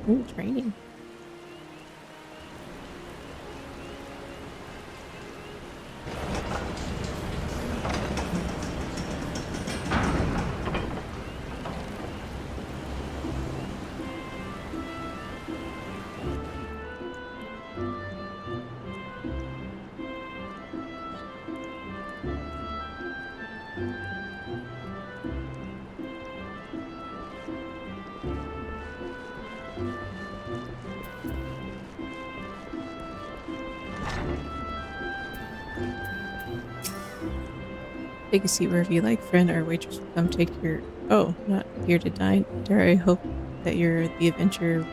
Ooh, training. Take a seat wherever you like. Friend or waitress will come take your... Oh, not here to dine. Dare I hope that you're the adventure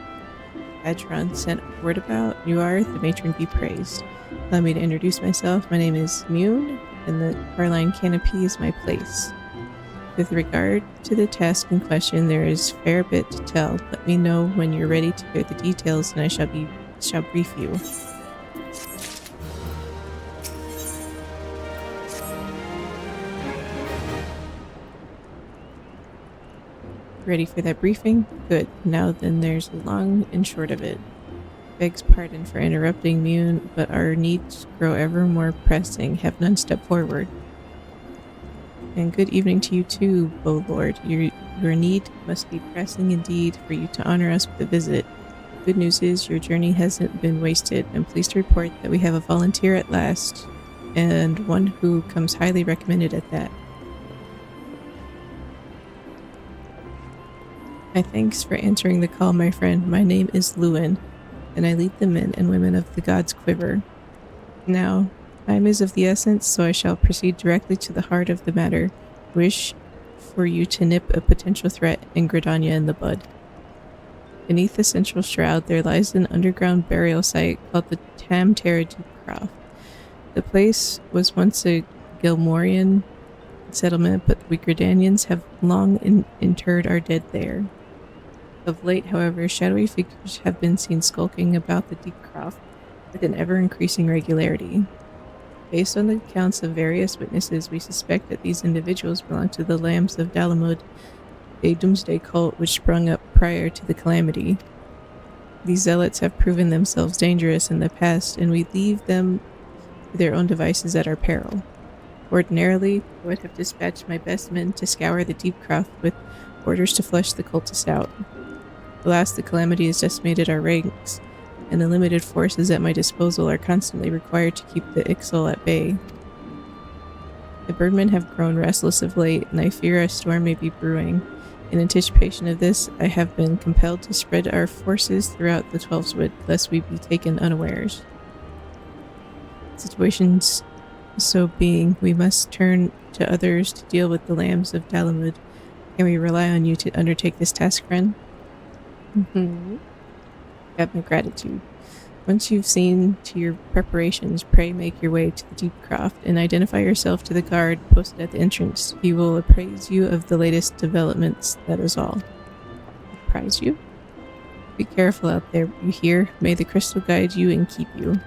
Patron sent word about? You are. The matron be praised. Allow me to introduce myself. My name is Mune, and the Carline Canopy is my place. With regard to the task in question, there is fair bit to tell. Let me know when you're ready to hear the details, and I shall brief you. Ready for that briefing? Good. Now then, there's the long and short of it. Begs pardon for interrupting, Mune, but our needs grow ever more pressing. Have none step forward. And good evening to you too, O Lord. Your need must be pressing indeed for you to honor us with a visit. Good news is your journey hasn't been wasted. I'm pleased to report that we have a volunteer at last, and one who comes highly recommended at that. My thanks for answering the call, my friend. My name is Lewin, and I lead the men and women of the God's Quiver. Now, time is of the essence, so I shall proceed directly to the heart of the matter. Wish for you to nip a potential threat in Gridania in the bud. Beneath the central shroud, there lies an underground burial site called the Tamtara Deepcroft. The place was once a Gilmorian settlement, but we Gridanians have long interred our dead there. Of late, however, shadowy figures have been seen skulking about the Deepcroft with an ever-increasing regularity. Based on the accounts of various witnesses, we suspect that these individuals belong to the Lambs of Dalamud, a doomsday cult which sprung up prior to the calamity. These zealots have proven themselves dangerous in the past, and we leave them to their own devices at our peril. Ordinarily, I would have dispatched my best men to scour the Deepcroft with orders to flush the cultists out. Alas, the calamity has decimated our ranks, and the limited forces at my disposal are constantly required to keep the Ixal at bay. The birdmen have grown restless of late, and I fear a storm may be brewing. In anticipation of this, I have been compelled to spread our forces throughout the Twelveswood, lest we be taken unawares. Situations so being, we must turn to others to deal with the Lambs of Dalamud. Can we rely on you to undertake this task, friend? Have my gratitude. Once you've seen to your preparations, pray make your way to the Deepcroft and identify yourself to the guard posted at the entrance. He will appraise you of the latest developments, that is all. Apprise you? Be careful out there, you hear? May the crystal guide you and keep you.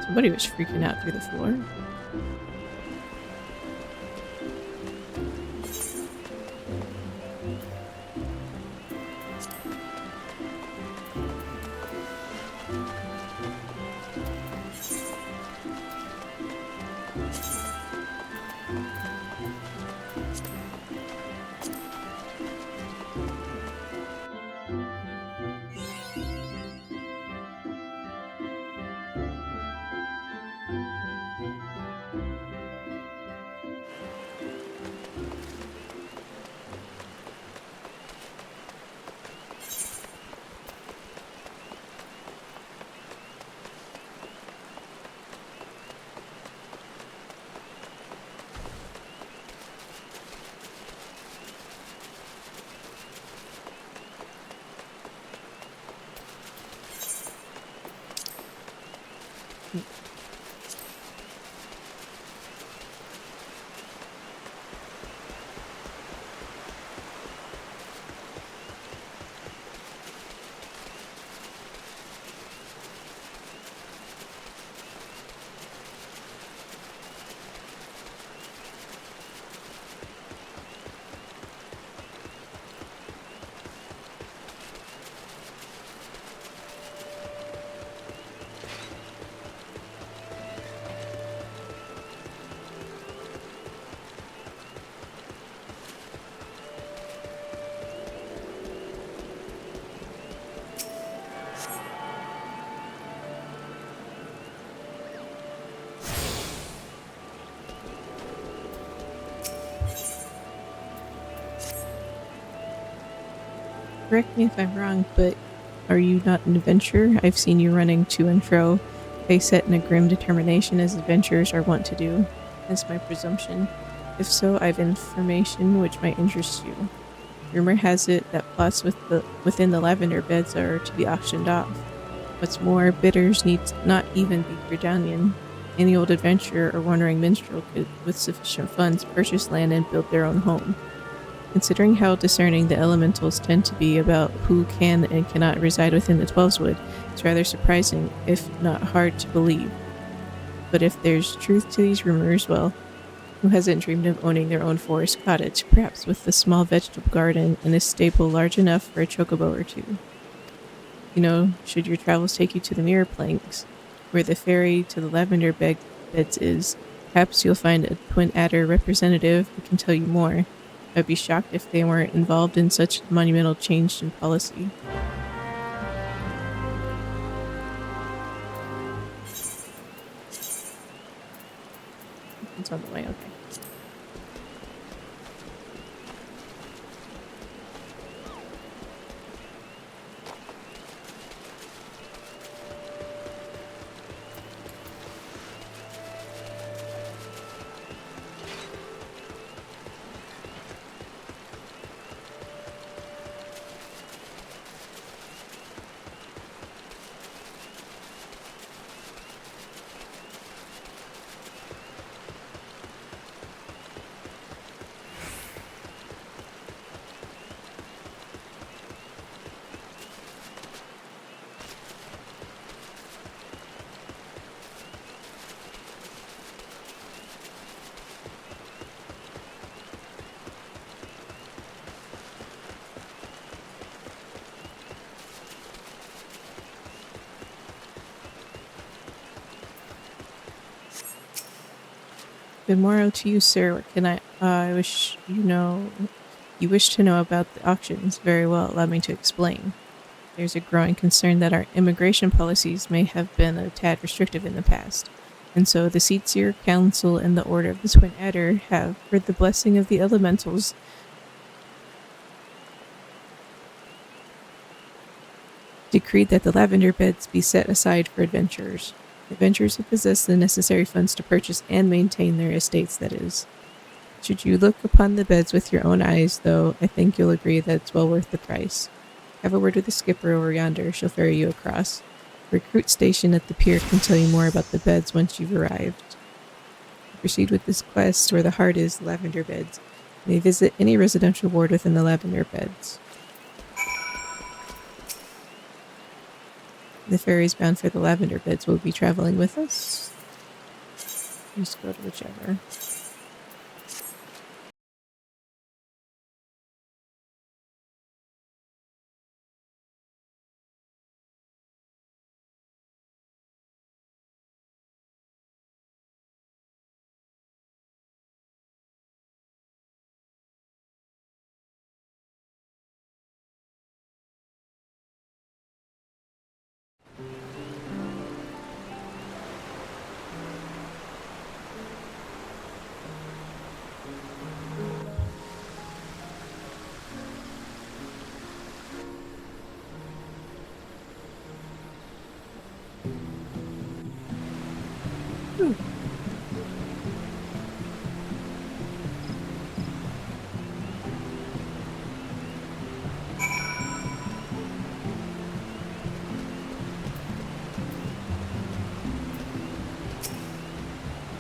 Somebody was freaking out through the floor. Correct me if I'm wrong, but are you not an adventurer? I've seen you running to and fro, face set in a grim determination as adventurers are wont to do. That's my presumption. If so, I've information which might interest you. Rumor has it that plots within the lavender beds are to be auctioned off. What's more, bidders need not even be Gridanian. Any old adventurer or wandering minstrel could, with sufficient funds, purchase land and build their own home. Considering how discerning the elementals tend to be about who can and cannot reside within the Twelveswood, it's rather surprising, if not hard to believe. But if there's truth to these rumors, well, who hasn't dreamed of owning their own forest cottage, perhaps with a small vegetable garden and a stable large enough for a chocobo or two? You know, should your travels take you to the mirror planks, where the ferry to the lavender beds is, perhaps you'll find a Twin Adder representative who can tell you more. I'd be shocked if they weren't involved in such monumental change in policy. It's on the way, okay. Good morrow to you, sir. What can I wish you wish to know about the auctions. Very well, allow me to explain. There's a growing concern that our immigration policies may have been a tad restrictive in the past. And so the Seatsier Council and the Order of the Twin Adder have, for the blessing of the elementals, decreed that the lavender beds be set aside for adventurers. Adventurers who possess the necessary funds to purchase and maintain their estates, that is. Should you look upon the beds with your own eyes, though, I think you'll agree that it's well worth the price. Have a word with the skipper over yonder. She'll ferry you across. The recruit station at the pier can tell you more about the beds once you've arrived. Proceed with this quest where the heart is, lavender beds. You may visit any residential ward within the lavender beds. The ferries bound for the lavender beds will be traveling with us. Just go to whichever.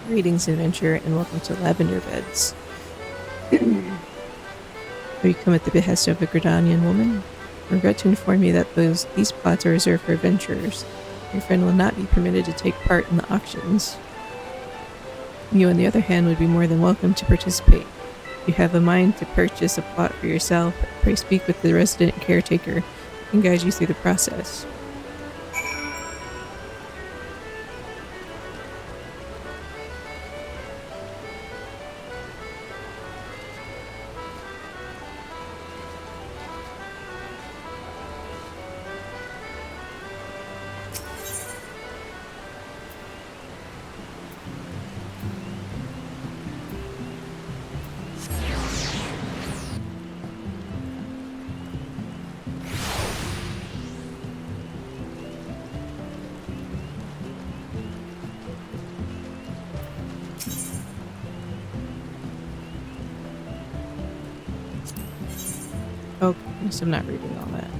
Greetings, adventurer, and welcome to Lavender Beds. Have you come at the behest of a Gridanian woman? I regret to inform you that these plots are reserved for adventurers. Your friend will not be permitted to take part in the auctions. You, on the other hand, would be more than welcome to participate. If you have a mind to purchase a plot for yourself, pray speak with the resident caretaker who can guide you through the process. So I'm not reading all that.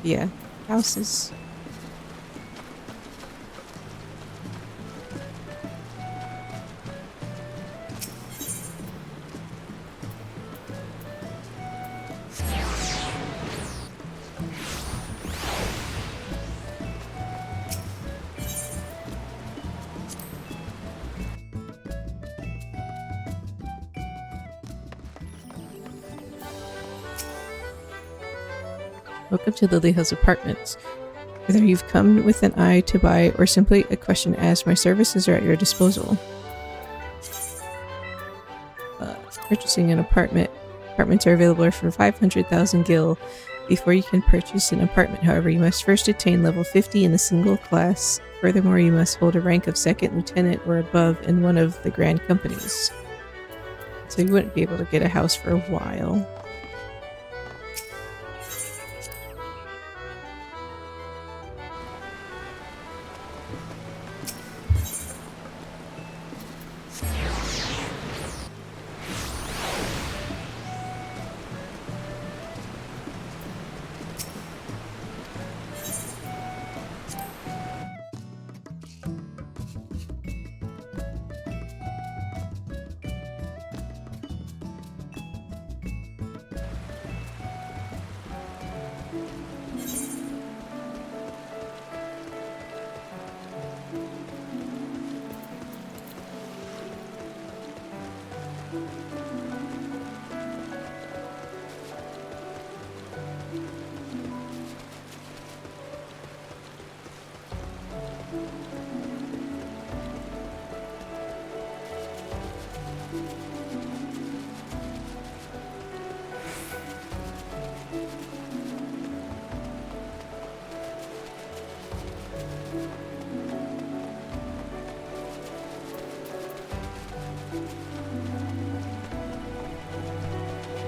Yeah, houses. Welcome to Lily Hills Apartments. Whether you've come with an eye to buy or simply a question asked, my services are at your disposal. Purchasing an apartment. Apartments are available for 500,000 gil before you can purchase an apartment. However, you must first attain level 50 in a single class. Furthermore, you must hold a rank of second lieutenant or above in one of the grand companies. So you wouldn't be able to get a house for a while.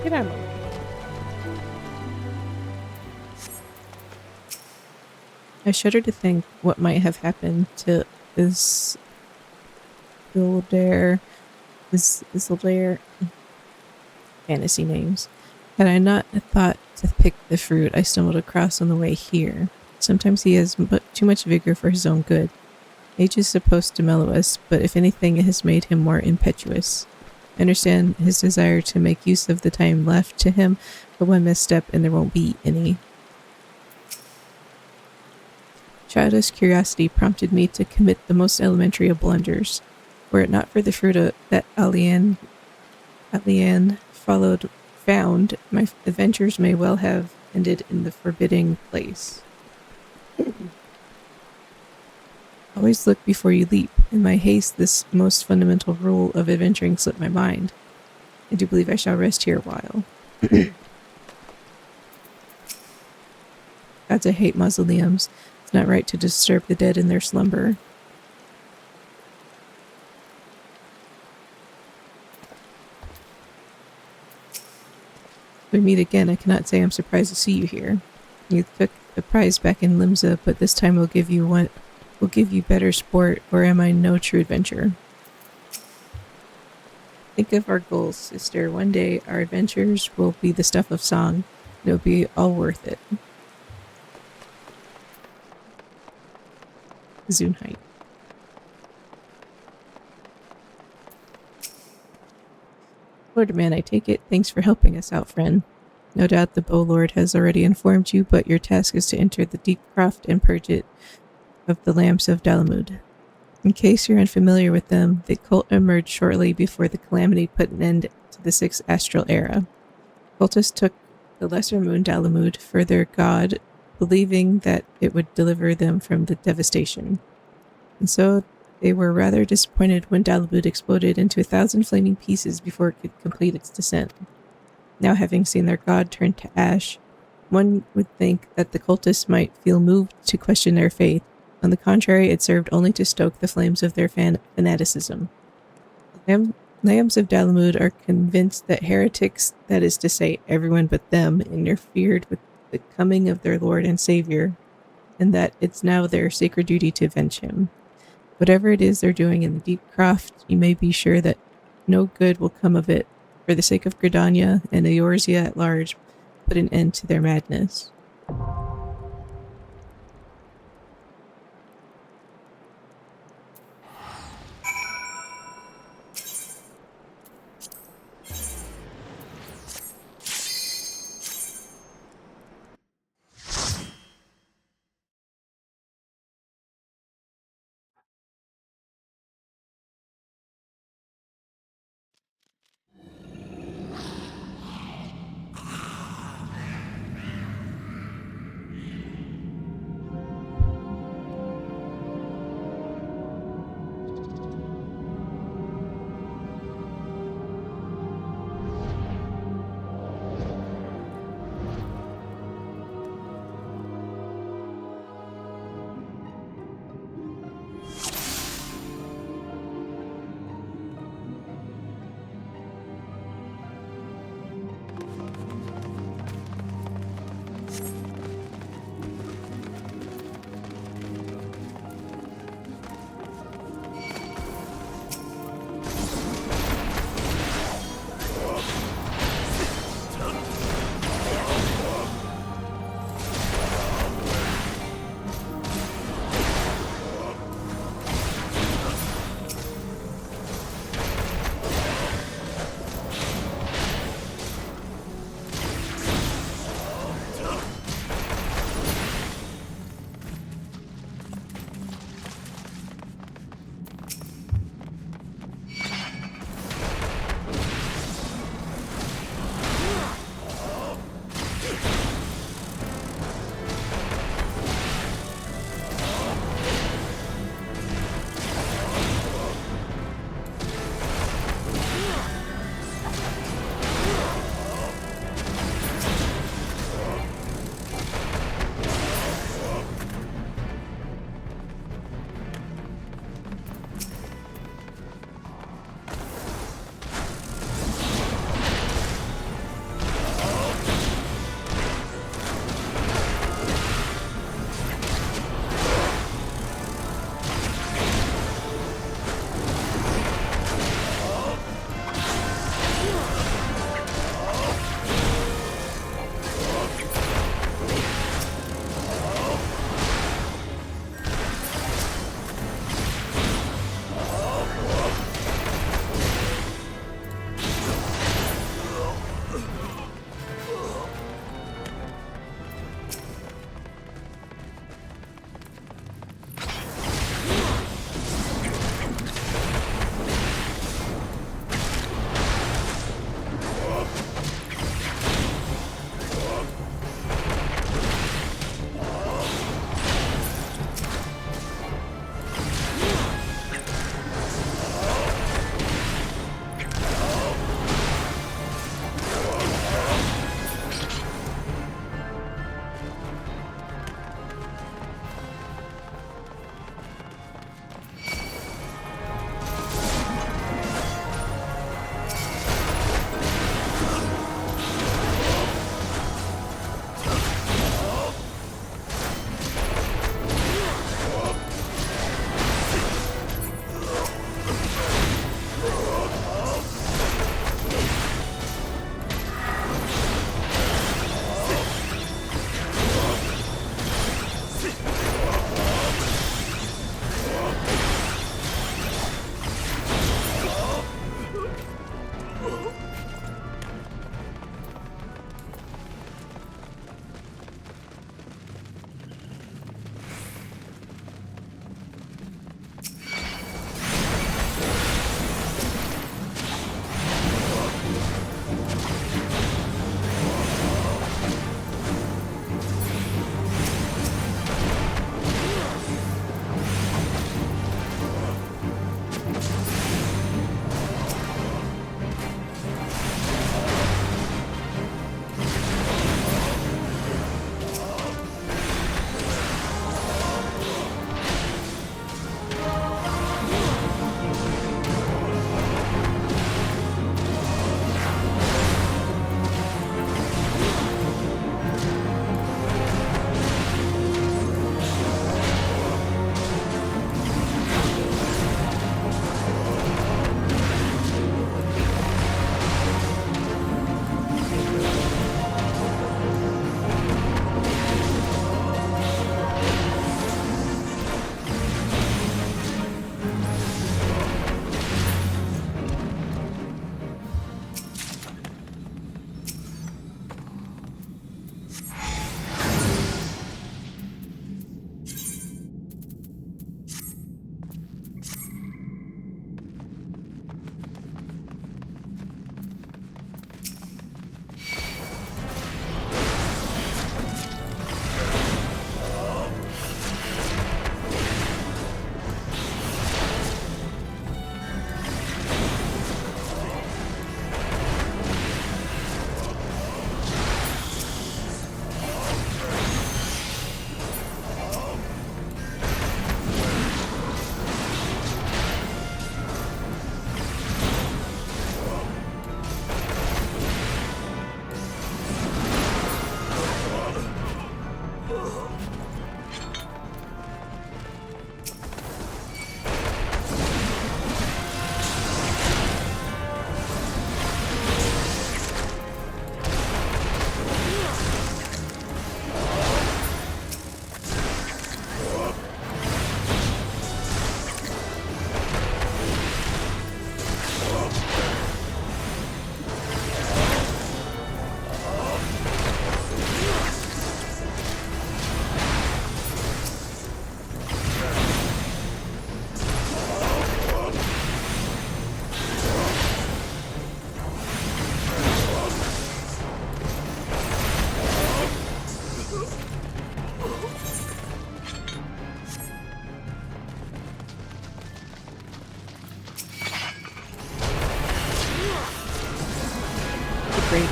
Get out of my way. I shudder to think what might have happened to Isildair, fantasy names, had I not thought to pick the fruit I stumbled across on the way here. Sometimes he has too much vigor for his own good. Age is supposed to mellow us, but if anything, it has made him more impetuous. I understand his desire to make use of the time left to him, but one misstep and there won't be any. Childish curiosity prompted me to commit the most elementary of blunders. Were it not for the fruit that Alian found, my adventures may well have ended in the forbidding place. Always look before you leap. In my haste, this most fundamental rule of adventuring slipped my mind. I do believe I shall rest here a while. Gods, I hate mausoleums. It's not right to disturb the dead in their slumber. If we meet again, I cannot say I'm surprised to see you here. You took the prize back in Limsa, but this time we'll give you better sport, or am I no true adventurer? Think of our goals, sister. One day our adventures will be the stuff of song. It'll be all worth it. Zunheit. Lord Man, I take it. Thanks for helping us out, friend. No doubt the Bow Lord has already informed you, but your task is to enter the deep croft and purge it of the lamps of Dalamud. In case you're unfamiliar with them, the cult emerged shortly before the calamity put an end to the Sixth Astral Era. Cultists took the lesser moon Dalamud for their god, believing that it would deliver them from the devastation. And so they were rather disappointed when Dalamud exploded into 1,000 flaming pieces before it could complete its descent. Now, having seen their god turn to ash, one would think that the cultists might feel moved to question their faith. On the contrary, it served only to stoke the flames of their fanaticism. The Lambs of Dalamud are convinced that heretics, that is to say, everyone but them, interfered with the coming of their Lord and Savior, and that it's now their sacred duty to avenge him. Whatever it is they're doing in the deep croft, you may be sure that no good will come of it, For the sake of Gridania and Eorzea at large, put an end to their madness.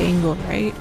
angle, right?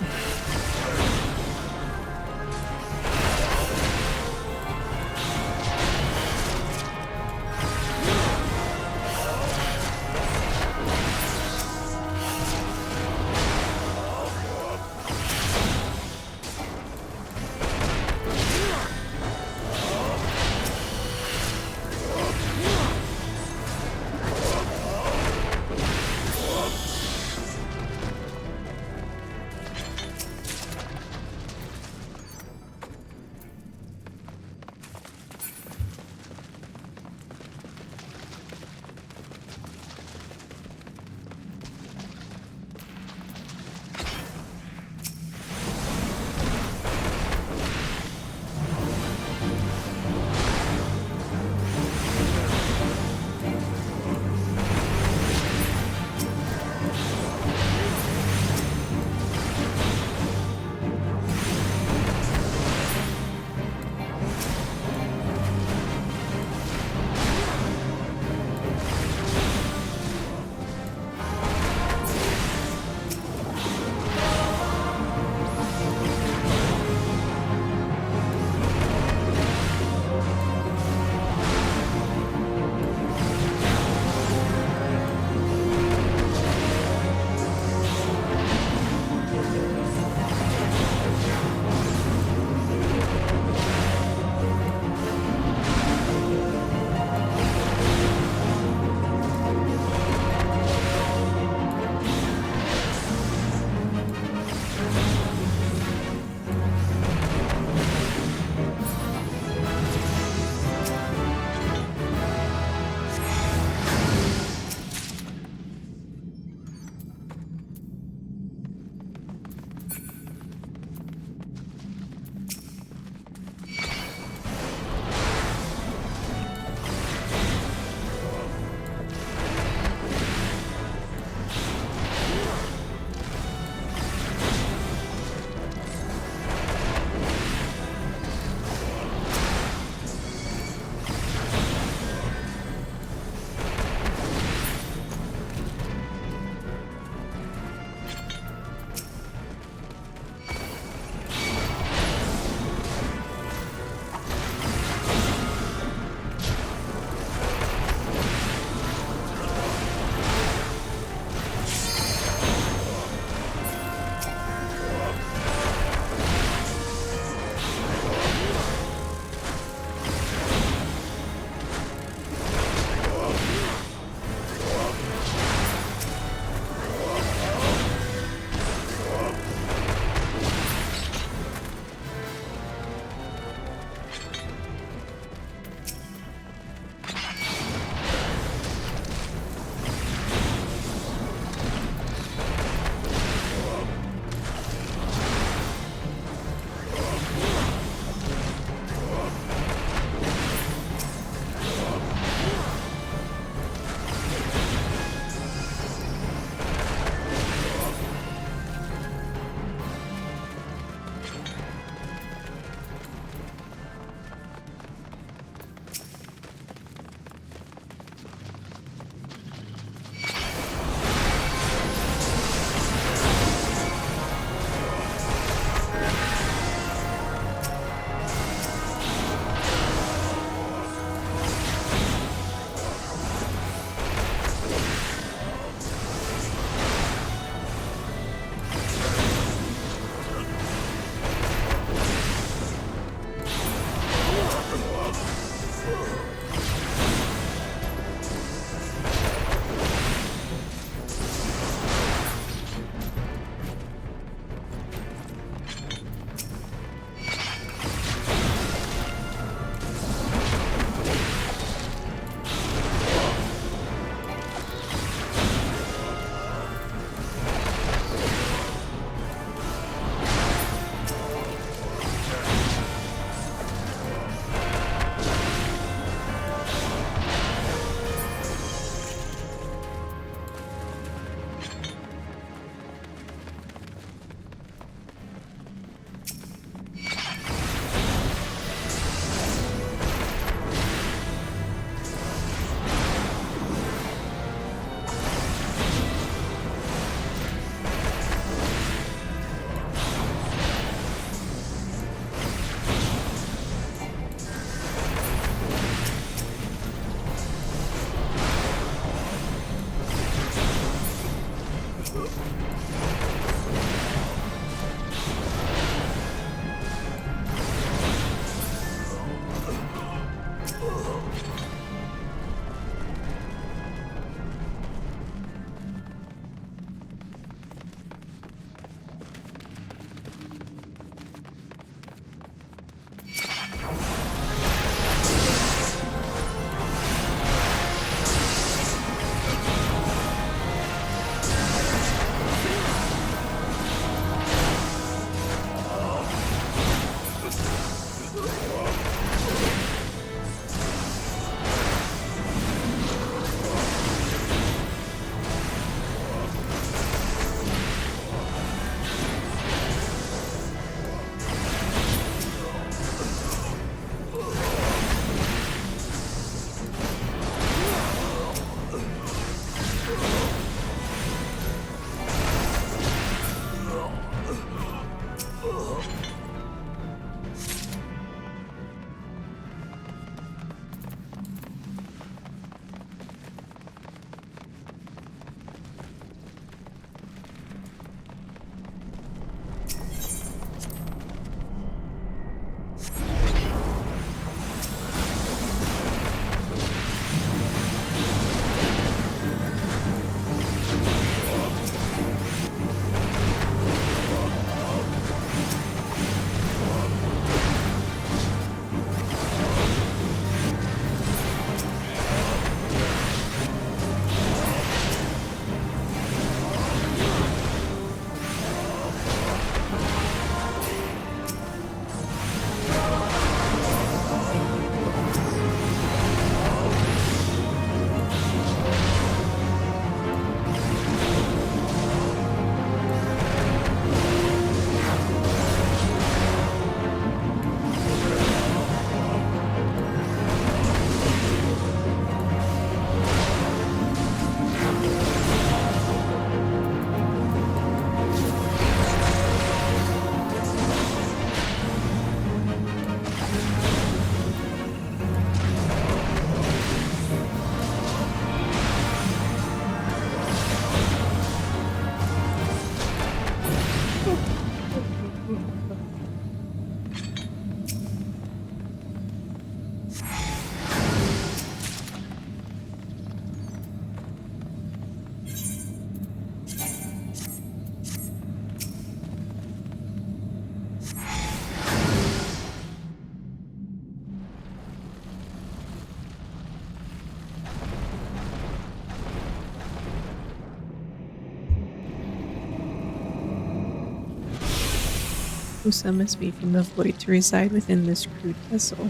who summons me from the void to reside within this crude vessel.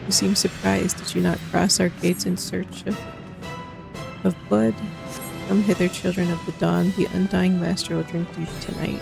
You seem surprised. Did you not cross our gates in search of blood? Come hither, children of the dawn. The undying master will drink deep tonight.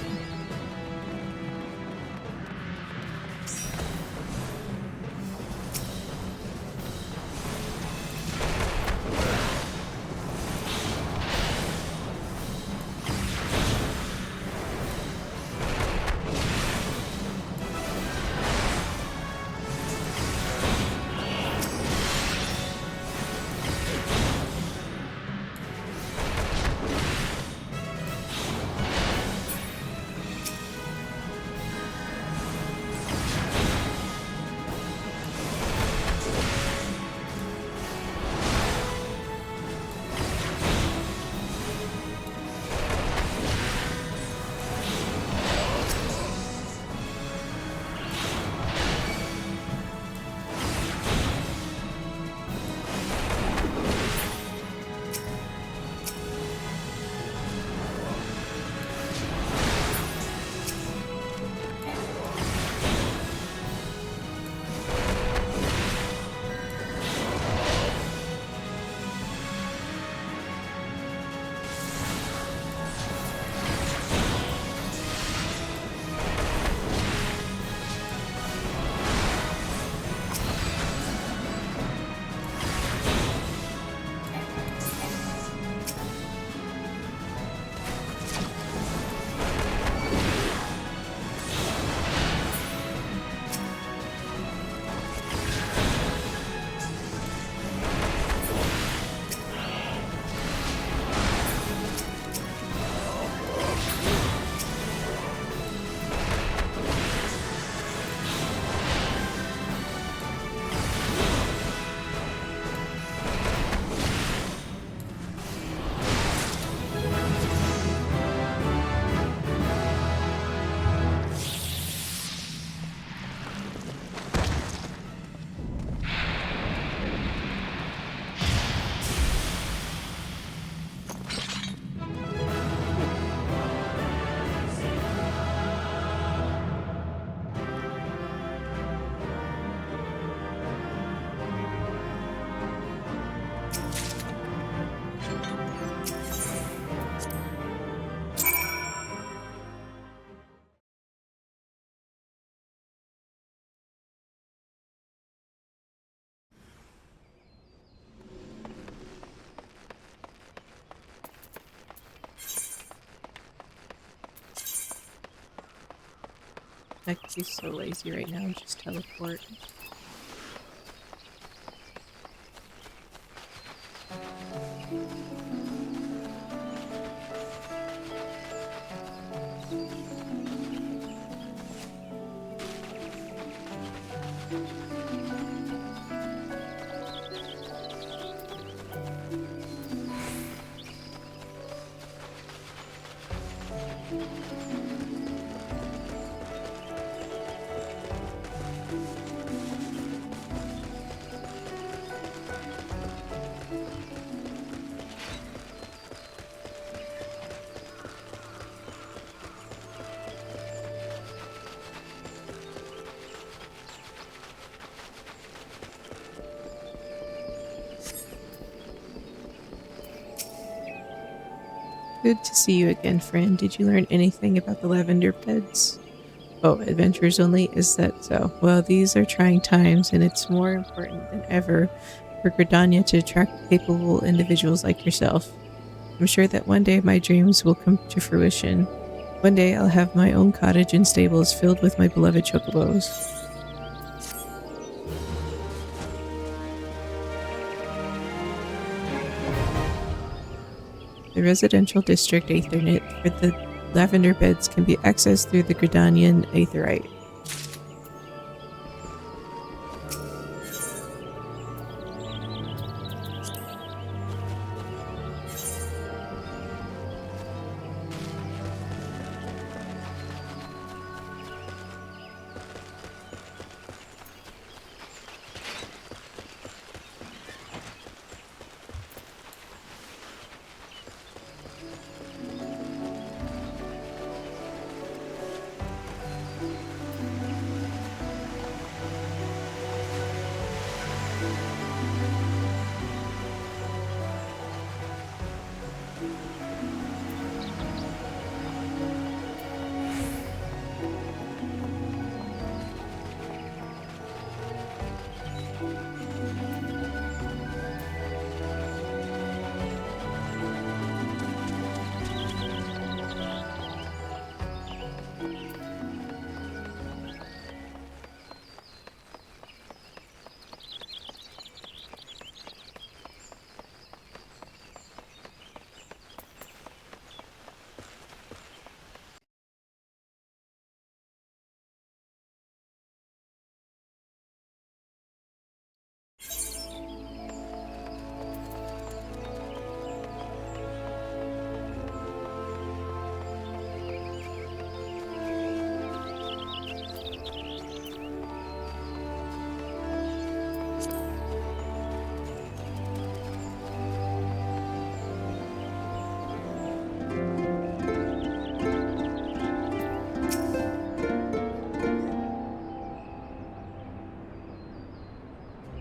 I could be so lazy right now and just teleport. Good to see you again, friend. Did you learn anything about the lavender beds? Oh, adventurers only? Is that so? Well, these are trying times, and it's more important than ever for Gridania to attract capable individuals like yourself. I'm sure that one day my dreams will come to fruition. One day I'll have my own cottage and stables filled with my beloved chocobos. The residential district Aethernet for the lavender beds can be accessed through the Gridanian Aetherite.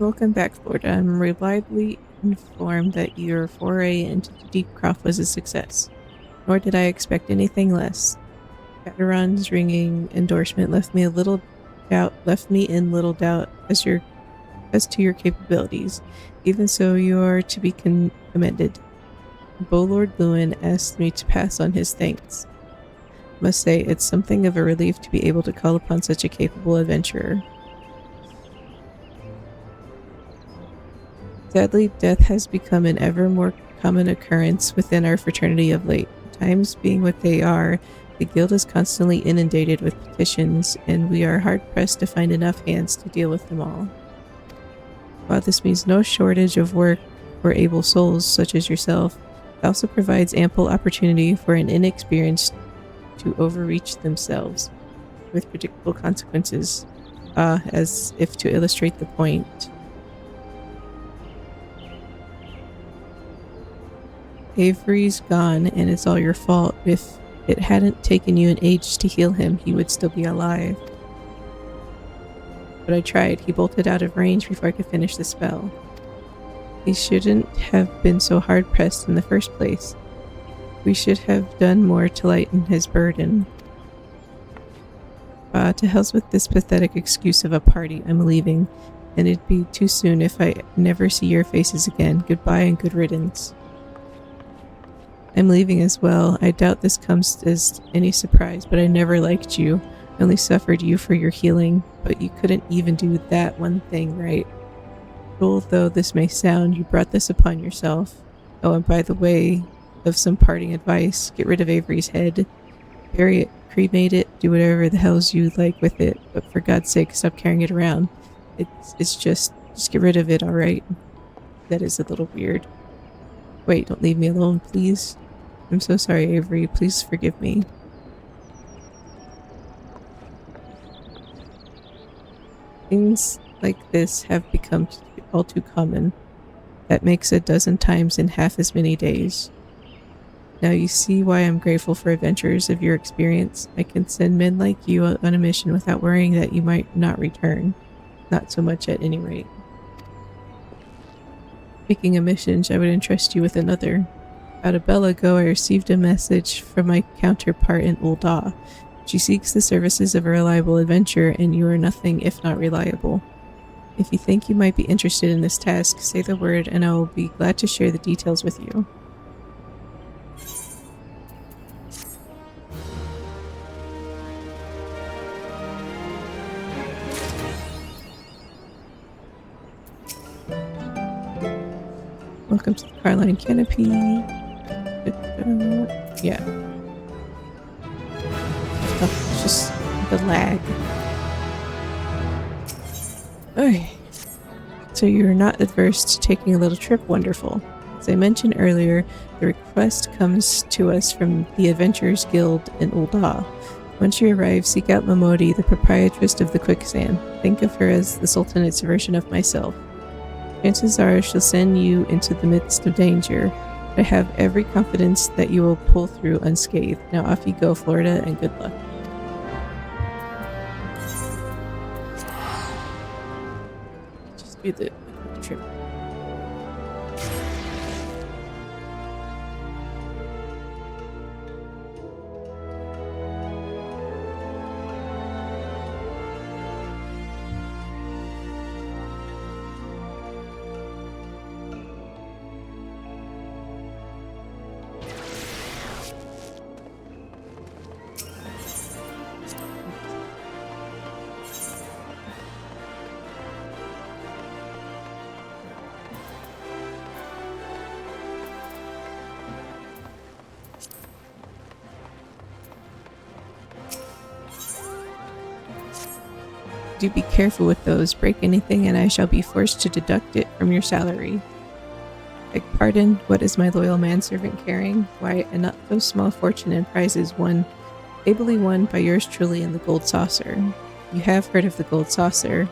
Welcome back, Florida. I'm reliably informed that your foray into the deep craft was a success. Nor did I expect anything less. Cataron's ringing endorsement left me in little doubt as to your capabilities. Even so, you are to be commended. Lord Lewin asked me to pass on his thanks. Must say, it's something of a relief to be able to call upon such a capable adventurer. Sadly, death has become an ever more common occurrence within our fraternity of late. Times being what they are, the guild is constantly inundated with petitions, and we are hard-pressed to find enough hands to deal with them all. While this means no shortage of work for able souls such as yourself, it also provides ample opportunity for an inexperienced to overreach themselves, with predictable consequences, as if to illustrate the point. Avery's gone, and it's all your fault. If it hadn't taken you an age to heal him, he would still be alive. But I tried. He bolted out of range before I could finish the spell. He shouldn't have been so hard-pressed in the first place. We should have done more to lighten his burden. To hell's with this pathetic excuse of a party. I'm leaving, and it'd be too soon if I never see your faces again. Goodbye and good riddance. I'm leaving as well. I doubt this comes as any surprise, but I never liked you. I only suffered you for your healing, but you couldn't even do that one thing right. Cruel though this may sound, you brought this upon yourself. Oh, and by the way, of some parting advice, get rid of Avery's head. Bury it, cremate it, do whatever the hells you like with it, but for God's sake, stop carrying it around. It's just get rid of it, alright? That is a little weird. Wait, don't leave me alone, please. I'm so sorry, Avery. Please forgive me. Things like this have become all too common. That makes a dozen times in half as many days. Now you see why I'm grateful for adventurers of your experience. I can send men like you on a mission without worrying that you might not return. Not so much at any rate. Speaking of missions, I would entrust you with another. About a bell ago, I received a message from my counterpart in Ul'dah. She seeks the services of a reliable adventurer, and you are nothing if not reliable. If you think you might be interested in this task, say the word, and I will be glad to share the details with you. Welcome to the Carline Canopy. Yeah. Oh, it's just the lag. Okay. So you're not adverse to taking a little trip? Wonderful. As I mentioned earlier, the request comes to us from the Adventurers Guild in Ul'dah. Once you arrive, seek out Momodi, the proprietress of the Quicksand. Think of her as the Sultanate's version of myself. Chances are she'll send you into the midst of danger. I have every confidence that you will pull through unscathed. Now off you go, Florida, and good luck. Just do the trip. Do be careful with those. Break anything and I shall be forced to deduct it from your salary. Beg pardon, what is my loyal manservant carrying? Why, a not so small fortune and prizes ably won by yours truly in the gold saucer. You have heard of the gold saucer.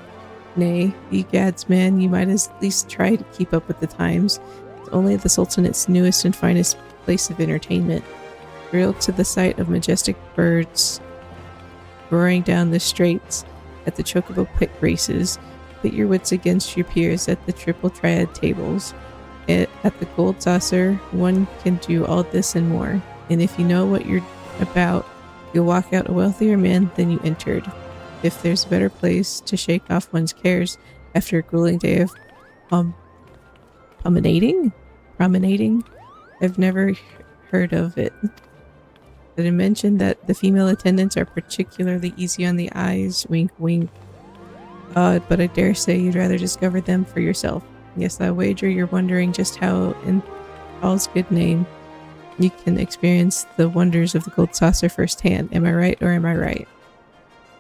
Nay, egads, man, you might at least try to keep up with the times. It's only the Sultanate's newest and finest place of entertainment. Thrilled to the sight of majestic birds roaring down the straits at the Chocobo Pit races, Put your wits against your peers at the triple triad tables. At the gold saucer, one can do all this and more. And if you know what you're about, you'll walk out a wealthier man than you entered. If there's a better place to shake off one's cares after a grueling day of promenading? Promenading? I've never heard of it. Did I mention that the female attendants are particularly easy on the eyes? Wink, wink. But I dare say you'd rather discover them for yourself. Yes, I wager you're wondering just how, in all's good name, you can experience the wonders of the gold saucer firsthand. Am I right or am I right?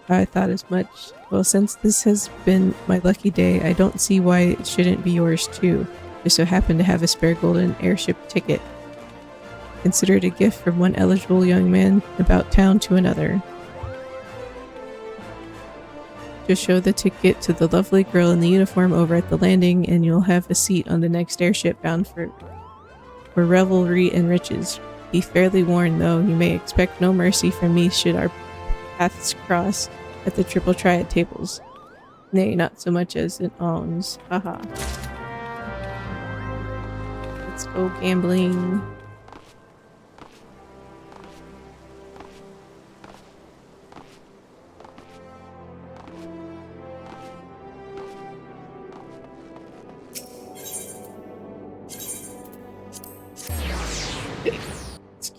I thought as much. Well, since this has been my lucky day, I don't see why it shouldn't be yours too. Just so happen to have a spare golden airship ticket. Consider it a gift from one eligible young man about town to another. Just show the ticket to the lovely girl in the uniform over at the landing and you'll have a seat on the next airship bound for revelry and riches. Be fairly warned though, you may expect no mercy from me should our paths cross at the triple triad tables. Nay, not so much as in alms. Haha. Let's go gambling.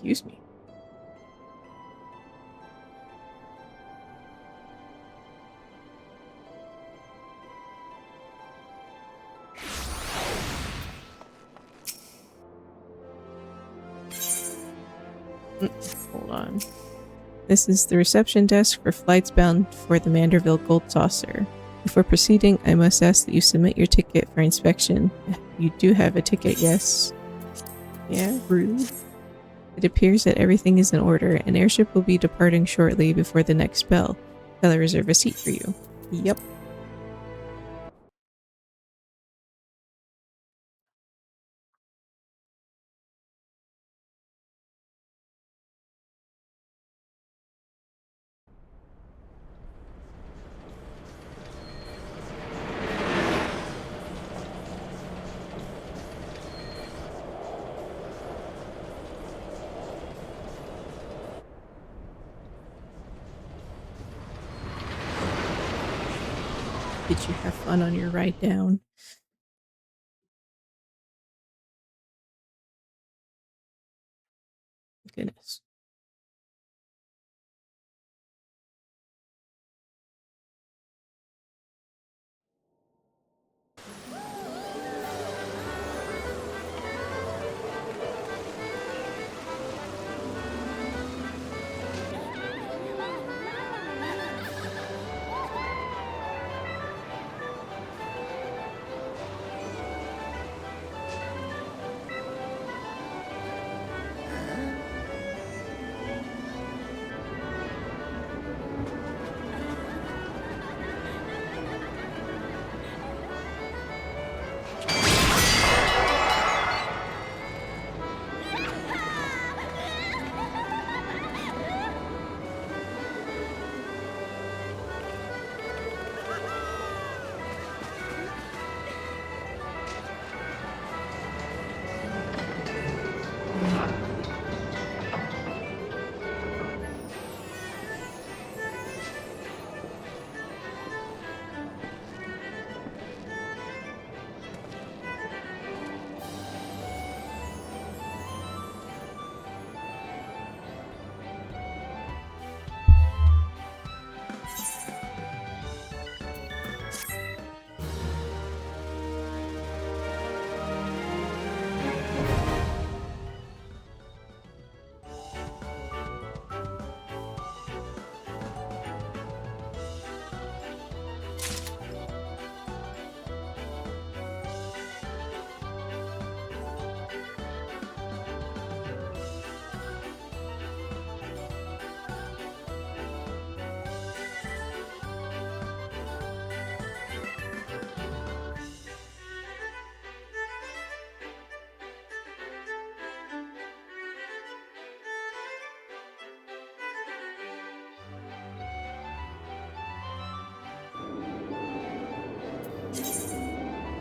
Excuse me. Hold on. This is the reception desk for flights bound for the Manderville Gold Saucer. Before proceeding, I must ask that you submit your ticket for inspection. You do have a ticket, yes? Yeah, rude. It appears that everything is in order. An airship will be departing shortly before the next bell. Shall I reserve a seat for you? Yep. Did you have fun on your ride down? Goodness.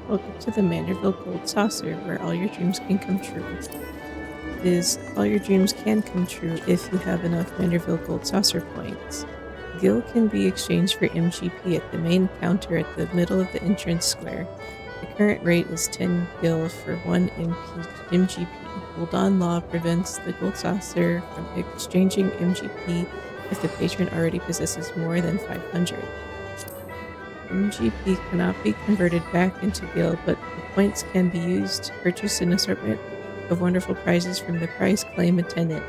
Welcome to the Manderville Gold Saucer, where all your dreams can come true. All your dreams can come true if you have enough Manderville Gold Saucer points. Gil can be exchanged for MGP at the main counter at the middle of the entrance square. The current rate is 10 Gil for 1 MGP. Gul'dan law prevents the Gold Saucer from exchanging MGP if the patron already possesses more than 500. MGP cannot be converted back into Gil, but the points can be used to purchase an assortment of wonderful prizes from the prize claim attendant,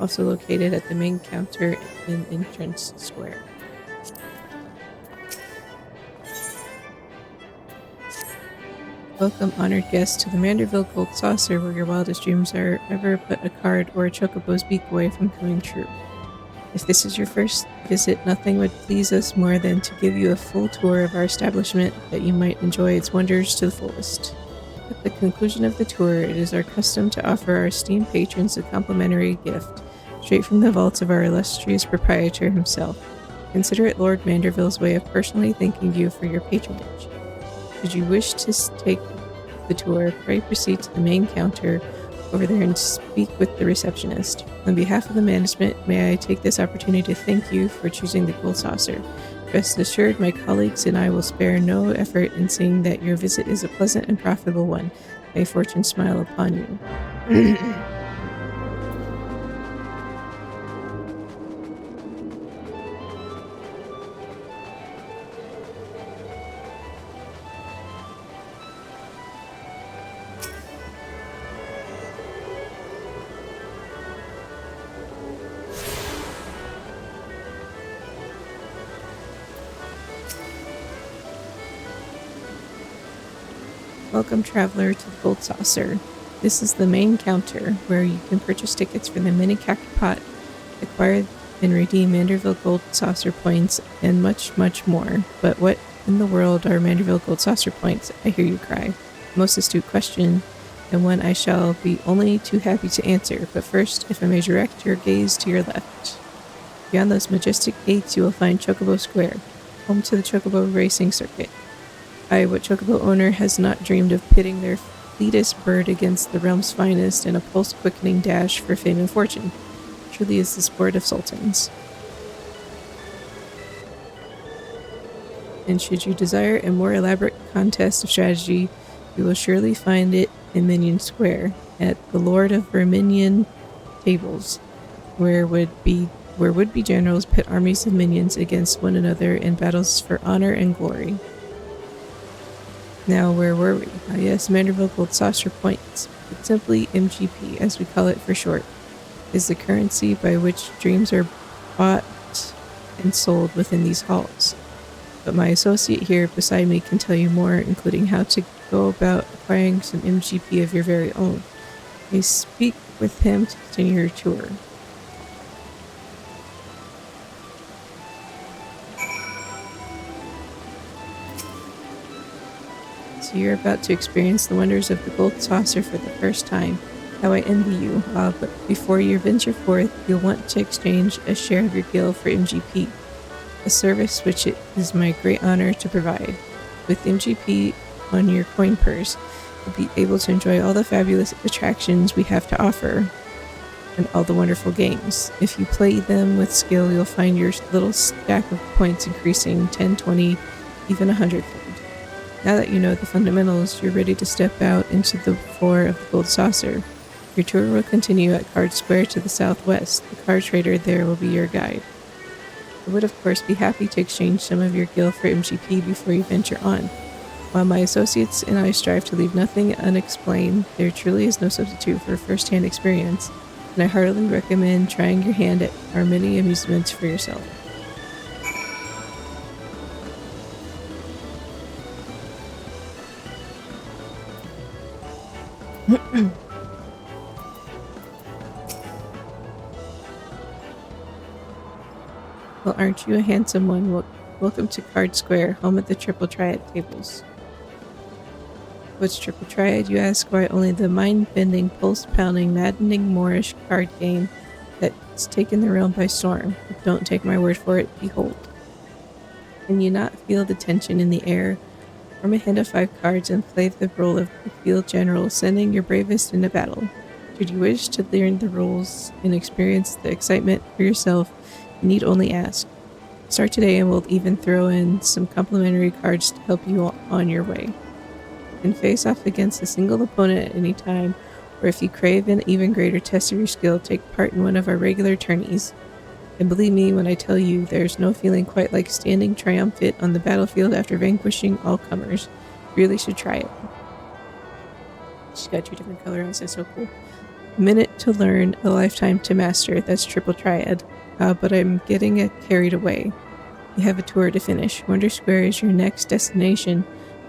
also located at the main counter in entrance square. Welcome, honored guests, to the Manderville Gold Saucer, where your wildest dreams are ever but a card or a chocobo's beak away from coming true. If this is your first visit, nothing would please us more than to give you a full tour of our establishment that you might enjoy its wonders to the fullest. At the conclusion of the tour, it is our custom to offer our esteemed patrons a complimentary gift, straight from the vaults of our illustrious proprietor himself. Consider it Lord Manderville's way of personally thanking you for your patronage. Should you wish to take the tour, pray proceed to the main counter over there and speak with the receptionist. On behalf of the management, may I take this opportunity to thank you for choosing the Gold Saucer. Rest assured, my colleagues and I will spare no effort in seeing that your visit is a pleasant and profitable one. May fortune smile upon you. Welcome, traveler, to the Gold Saucer. This is the main counter, where you can purchase tickets for the mini pot, acquire and redeem Manderville Gold Saucer points, and much, much more. But what in the world are Manderville Gold Saucer points? I hear you cry. Most astute question, and one I shall be only too happy to answer. But first, if I may direct your gaze to your left. Beyond those majestic gates, you will find Chocobo Square, home to the Chocobo Racing Circuit. What Chocobo owner has not dreamed of pitting their fleetest bird against the realm's finest in a pulse-quickening dash for fame and fortune? Truly is the sport of sultans. And should you desire a more elaborate contest of strategy, you will surely find it in Minion Square, at the Lord of Verminion tables, where would-be generals pit armies of minions against one another in battles for honor and glory. Now, where were we? Yes, Manderville Gold Saucer points, but simply MGP, as we call it for short, is the currency by which dreams are bought and sold within these halls. But my associate here beside me can tell you more, including how to go about acquiring some MGP of your very own. You speak with him to continue your tour. So you're about to experience the wonders of the Gold Saucer for the first time. How I envy you. But before you venture forth, you'll want to exchange a share of your gil for MGP, a service which it is my great honor to provide. With MGP on your coin purse, you'll be able to enjoy all the fabulous attractions we have to offer and all the wonderful games. If you play them with skill, you'll find your little stack of points increasing 10, 20, even 100-fold. Now that you know the fundamentals, you're ready to step out into the floor of the Gold Saucer. Your tour will continue at Card Square to the southwest. The card trader there will be your guide. I would of course be happy to exchange some of your gil for MGP before you venture on. While my associates and I strive to leave nothing unexplained, there truly is no substitute for first-hand experience, and I heartily recommend trying your hand at our many amusements for yourself. Well, aren't you a handsome one? Welcome to Card Square, home of the Triple Triad tables. What's Triple Triad, you ask? Why, only the mind-bending, pulse-pounding, maddening Moorish card game that's taken the realm by storm. But don't take my word for it, behold. Can you not feel the tension in the air? Form a hand of 5 cards and play the role of the field general, sending your bravest into battle. Should you wish to learn the rules and experience the excitement for yourself, you need only ask. Start today and we'll even throw in some complimentary cards to help you on your way. You can face off against a single opponent at any time, or if you crave an even greater test of your skill, take part in one of our regular tourneys. And believe me when I tell you, there's no feeling quite like standing triumphant on the battlefield after vanquishing all comers. You really should try it. She's got 2 different color ones, that's so cool. A minute to learn, a lifetime to master. That's triple triad. But I'm getting carried away. You have a tour to finish. Wonder Square is your next destination.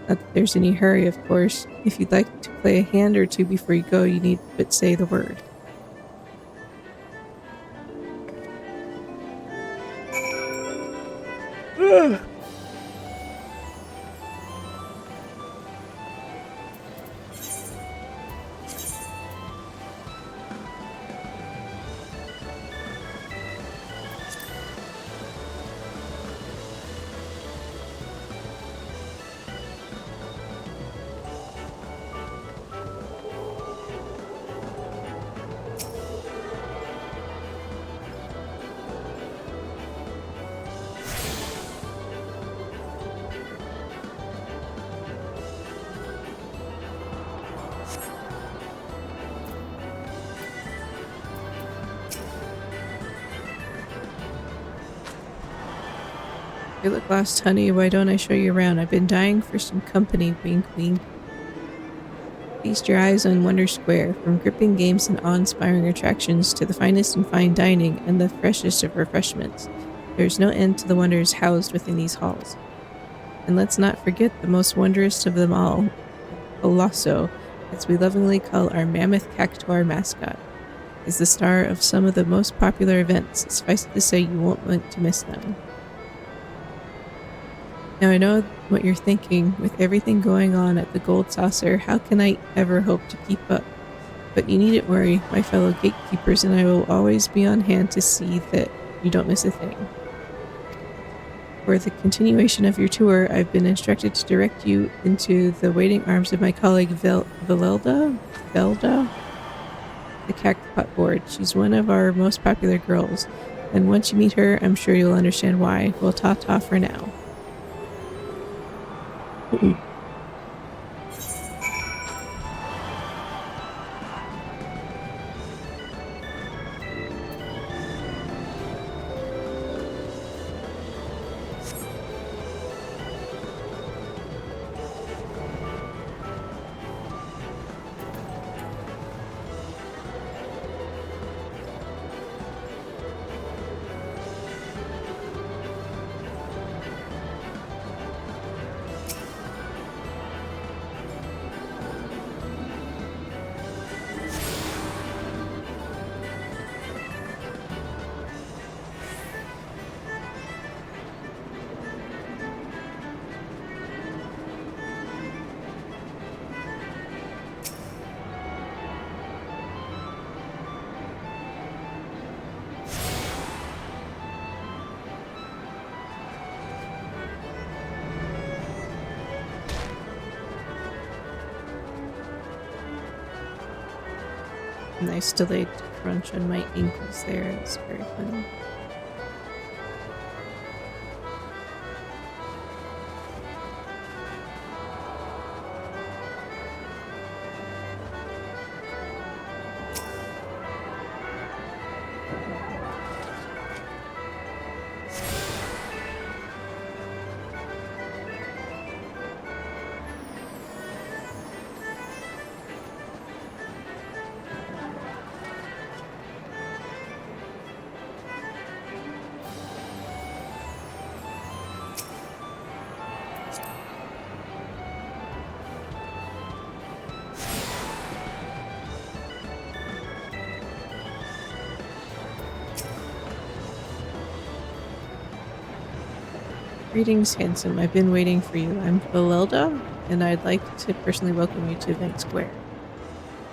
Not that there's any hurry, of course. If you'd like to play a hand or two before you go, you need but say the word. You look lost, honey. Why don't I show you around? I've been dying for some company, wink wink. Feast your eyes on Wonder Square, from gripping games and awe-inspiring attractions to the finest in fine dining and the freshest of refreshments. There is no end to the wonders housed within these halls. And let's not forget the most wondrous of them all, Colosso, as we lovingly call our mammoth cactuar mascot, is the star of some of the most popular events. Suffice it to say, you won't want to miss them. Now I know what you're thinking. With everything going on at the Gold Saucer, how can I ever hope to keep up? But you needn't worry, my fellow gatekeepers and I will always be on hand to see that you don't miss a thing. For the continuation of your tour, I've been instructed to direct you into the waiting arms of my colleague Velda, the cactpot board. She's one of our most popular girls, and once you meet her, I'm sure you'll understand why. Well, ta-ta for now. Nice delayed crunch on my ankles there. It's very funny. Greetings, handsome. I've been waiting for you. I'm Velda, and I'd like to personally welcome you to Event Square,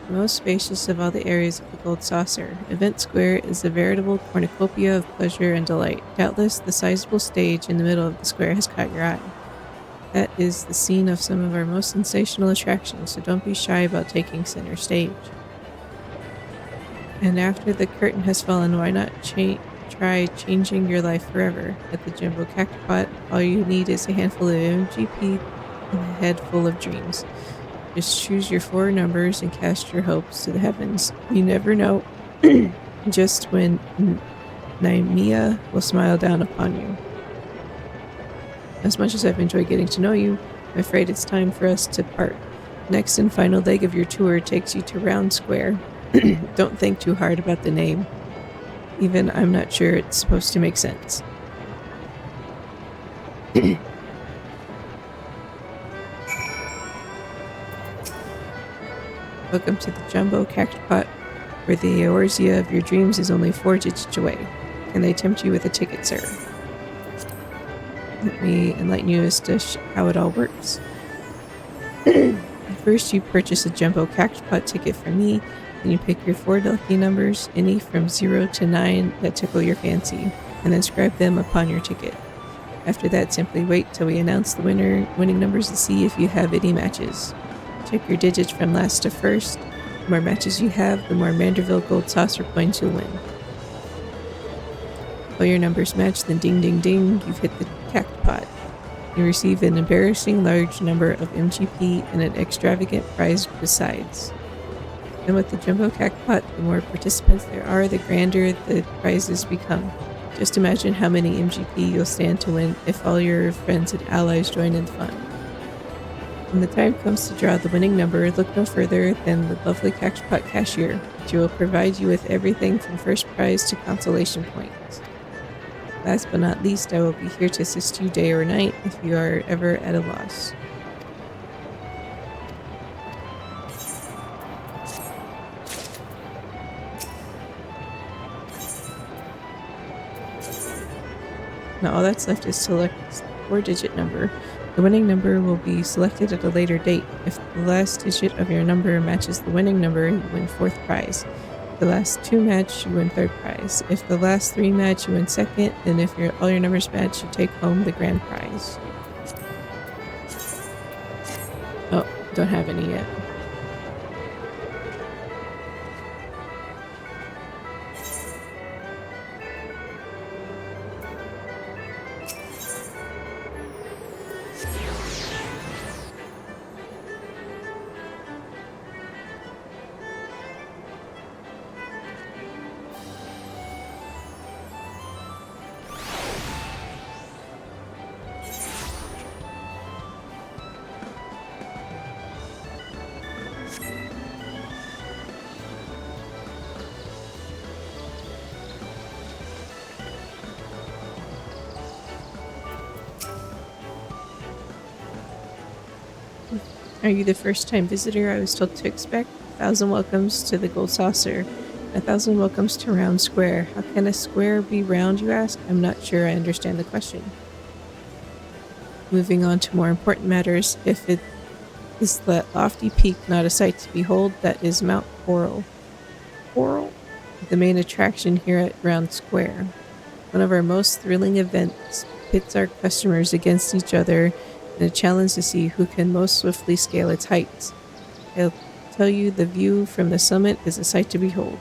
the most spacious of all the areas of the Gold Saucer. Event Square is a veritable cornucopia of pleasure and delight. Doubtless, the sizable stage in the middle of the square has caught your eye. That is the scene of some of our most sensational attractions, so don't be shy about taking center stage. And after the curtain has fallen, why not try changing your life forever? At the Jumbo Cactopot, all you need is a handful of MGP and a head full of dreams. Just choose your 4 numbers and cast your hopes to the heavens. You never know just when Naimia will smile down upon you. As much as I've enjoyed getting to know you, I'm afraid it's time for us to part. Next and final leg of your tour takes you to Round Square. Don't think too hard about the name. Even I'm not sure it's supposed to make sense. Welcome to the Jumbo Cactopot, where the Eorzea of your dreams is only 4 digits away. Can they tempt you with a ticket, sir? Let me enlighten you as to how it all works. First, you purchase a Jumbo Cactopot ticket from me, and you pick your 4 lucky numbers, any from 0 to 9 that tickle your fancy, and inscribe them upon your ticket. After that, simply wait till we announce the winning numbers to see if you have any matches. Check your digits from last to first. The more matches you have, the more Manderville Gold Saucer points you'll win. All your numbers match, then ding ding ding, you've hit the Cactopot. You receive an embarrassing large number of MGP and an extravagant prize besides. And with the Jumbo Cactopot, the more participants there are, the grander the prizes become. Just imagine how many MGP you'll stand to win if all your friends and allies join in the fun. When the time comes to draw the winning number, look no further than the lovely Cactopot cashier. She will provide you with everything from first prize to consolation points. Last but not least, I will be here to assist you day or night if you are ever at a loss. Now all that's left is to select a 4-digit number. The winning number will be selected at a later date. If the last digit of your number matches the winning number, you win 4th prize. If the last 2 match, you win 3rd prize. If the last 3 match, you win 2nd, and if all your numbers match, you take home the grand prize. Oh, don't have any yet. Are you the first-time visitor I was told to expect? 1,000 welcomes to the Gold Saucer. 1,000 welcomes to Round Square. How can a square be round, you ask? I'm not sure I understand the question. Moving on to more important matters, if it is the lofty peak not a sight to behold, that is Mount Coral. Coral? The main attraction here at Round Square. One of our most thrilling events pits our customers against each other in a challenge to see who can most swiftly scale its heights. I'll tell you, the view from the summit is a sight to behold.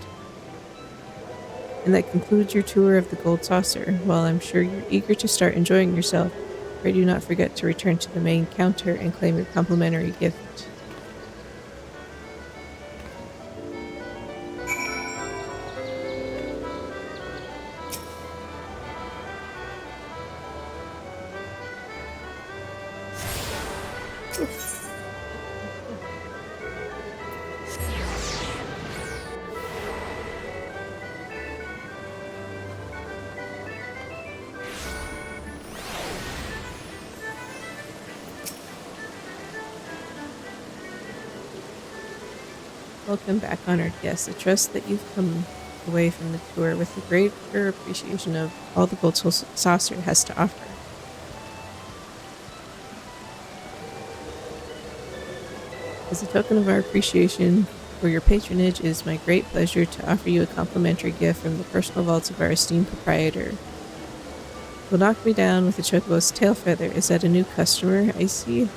And that concludes your tour of the Gold Saucer. While I'm sure you're eager to start enjoying yourself, pray do not forget to return to the main counter and claim your complimentary gift. Welcome back, honored guests. I trust that you've come away from the tour with a greater appreciation of all the Gold Saucer has to offer. As a token of our appreciation for your patronage, it is my great pleasure to offer you a complimentary gift from the personal vaults of our esteemed proprietor. Will knock me down with a chocobo's tail feather. Is that a new customer? I see.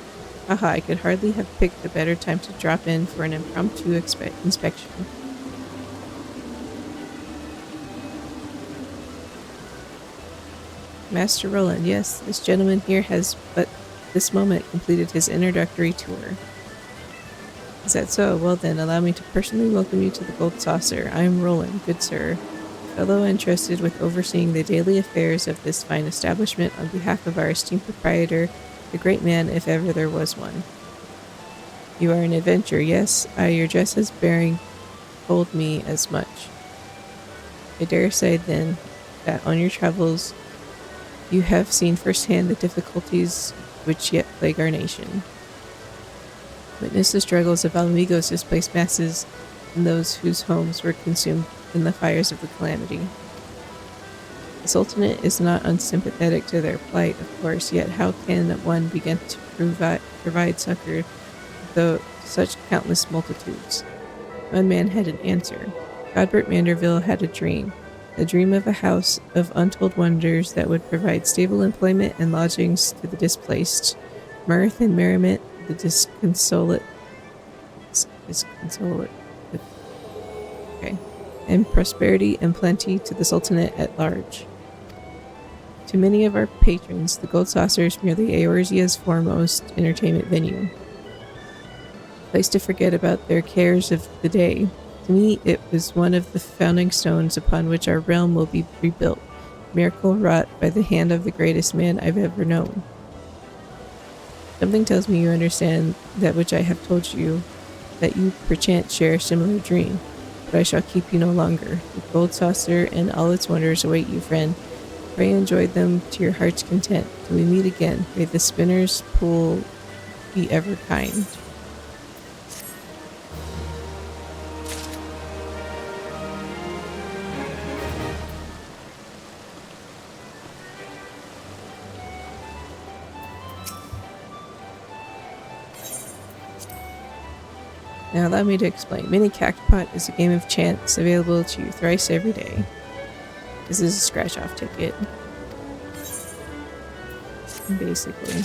Haha, I could hardly have picked a better time to drop in for an impromptu inspection. Master Roland, yes, this gentleman here has but this moment completed his introductory tour. Is that so? Well then, allow me to personally welcome you to the Gold Saucer. I am Roland, good sir, fellow entrusted with overseeing the daily affairs of this fine establishment on behalf of our esteemed proprietor, the great man, if ever there was one. You are an adventurer, yes? Your dress has bearing told me as much. I dare say, then, that on your travels you have seen firsthand the difficulties which yet plague our nation. Witness the struggles of Alamigo's displaced masses and those whose homes were consumed in the fires of the calamity. The Sultanate is not unsympathetic to their plight, of course, yet how can one begin to provide succor to such countless multitudes? One man had an answer. Godbert Manderville had a dream of a house of untold wonders that would provide stable employment and lodgings to the displaced, mirth and merriment, the disconsolate, and prosperity and plenty to the Sultanate at large. To many of our patrons, the Gold Saucer is merely Eorzia's foremost entertainment venue. A place to forget about their cares of the day. To me, it was one of the founding stones upon which our realm will be rebuilt, miracle wrought by the hand of the greatest man I've ever known. Something tells me you understand that which I have told you, that you perchance share a similar dream, but I shall keep you no longer. The Gold Saucer and all its wonders await you, friend. Pray enjoy them to your heart's content. Till we meet again, may the spinner's pool be ever kind. Now allow me to explain. Mini Cactpot is a game of chance available to you thrice every day. This is a scratch-off ticket. Basically.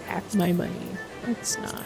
Half my money. Let's not.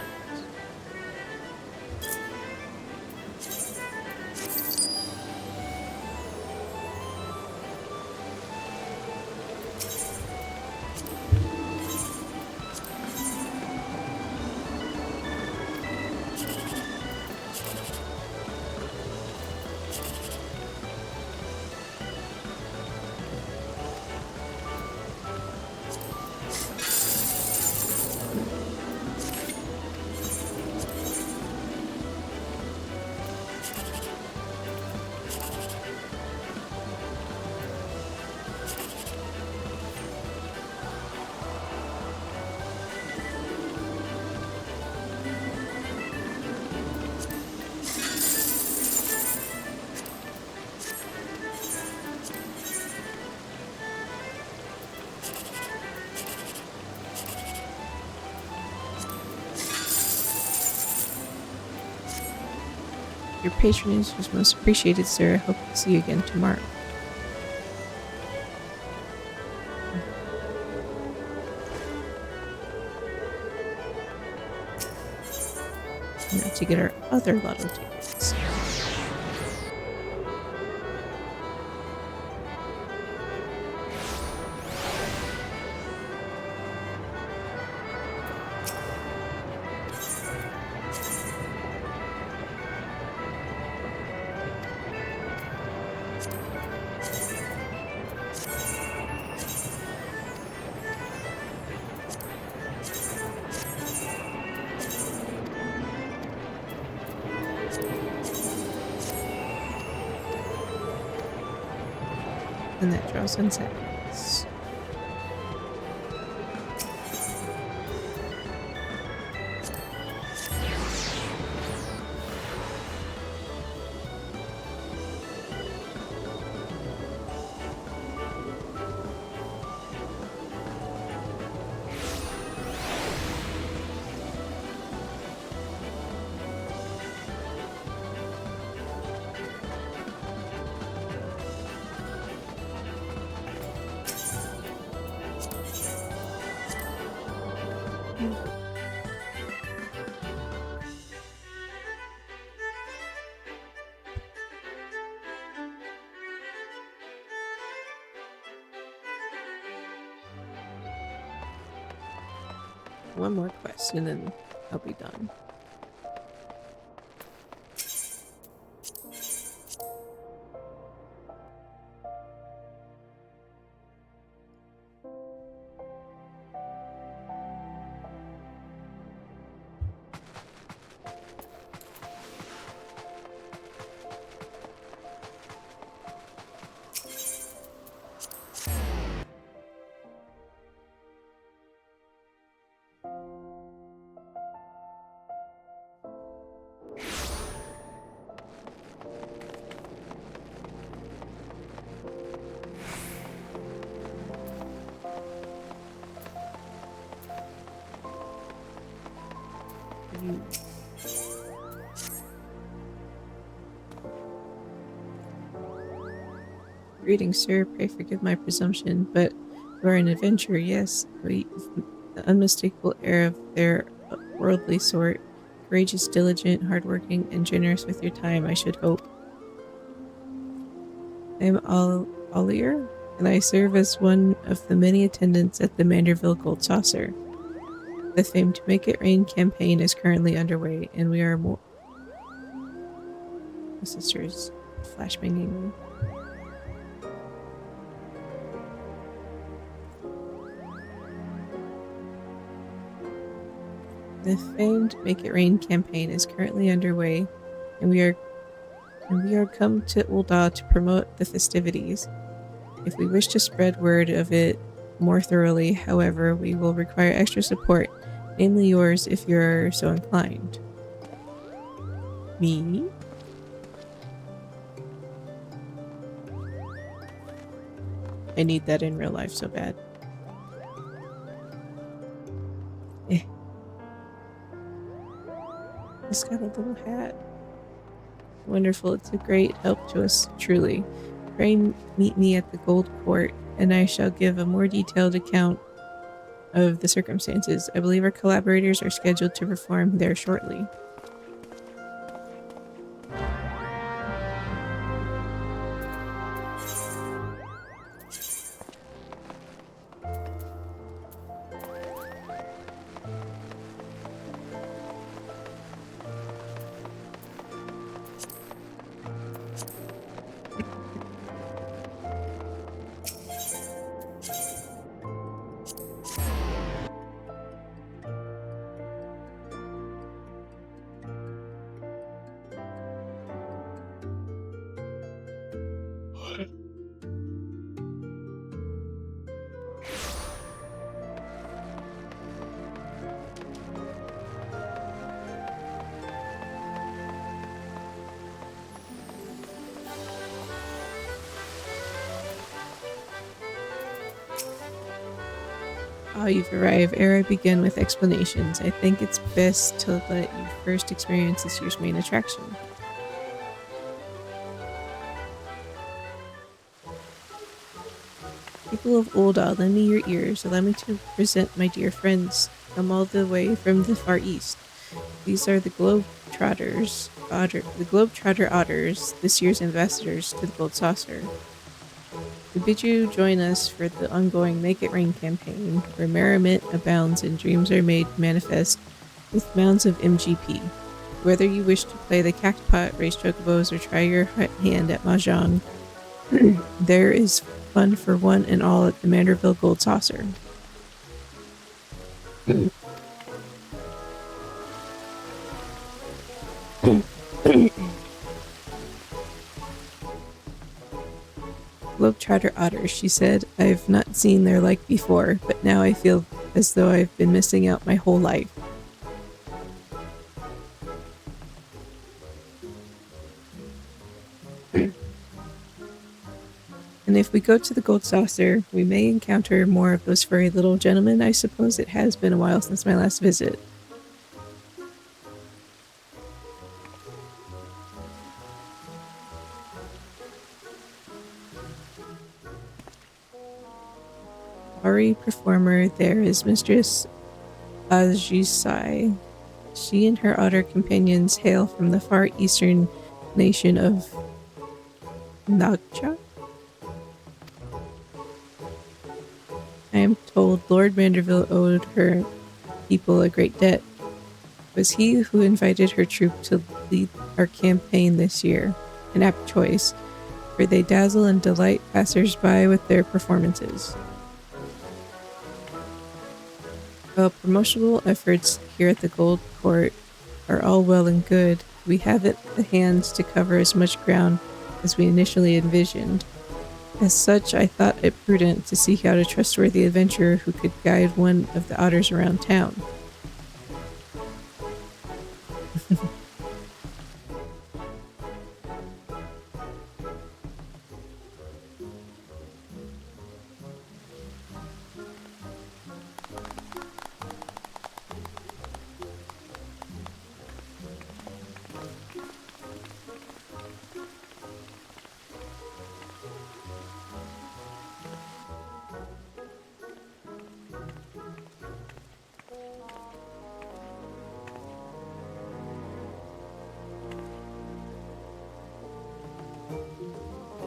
Your patronage was most appreciated, sir. I hope to see you again tomorrow. Now to get our other lotto tickets. And that draws in seconds. One more quest and then I'll be done. Greetings, sir. Pray forgive my presumption, but you are an adventurer, yes. The unmistakable air of their worldly sort. Courageous, diligent, hardworking, and generous with your time, I should hope. I am Ollier, and I serve as one of the many attendants at the Manderville Gold Saucer. The famed Make It Rain campaign is currently underway, and we are more. My sister's flashbanging. The famed Make It Rain campaign is currently underway, and we are come to Ul'dah to promote the festivities. If we wish to spread word of it more thoroughly, however, we will require extra support, namely yours if you're so inclined. Me? I need that in real life so bad. It's got a little hat. Wonderful, it's a great help to us, truly. Pray meet me at the Gold Court, and I shall give a more detailed account of the circumstances. I believe our collaborators are scheduled to perform there shortly. Ah, you've arrived. Ere I begin with explanations, I think it's best to let you first experience this year's main attraction. People of Ul'dah, lend me your ears. Allow me to present my dear friends, come all the way from the far east. These are the Globetrotter Otters, this year's ambassadors to the Gold Saucer. We bid you join us for the ongoing Make It Rain campaign, where merriment abounds and dreams are made manifest with mounds of MGP. Whether you wish to play the cactpot, race chocobos, or try your hand at mahjong, there is fun for one and all at the Manderville Gold Saucer. Globetrotter otters, she said. I've not seen their like before, but now I feel as though I've been missing out my whole life. And if we go to the Gold Saucer, we may encounter more of those furry little gentlemen. I suppose it has been a while since my last visit. Ari performer there is Mistress Ajisai. She and her otter companions hail from the far eastern nation of Nagcha. I am told Lord Manderville owed her people a great debt. It was he who invited her troop to lead our campaign this year, an apt choice, for they dazzle and delight passers-by with their performances. While promotional efforts here at the Gold Court are all well and good, we haven't the hands to cover as much ground as we initially envisioned. As such, I thought it prudent to seek out a trustworthy adventurer who could guide one of the otters around town.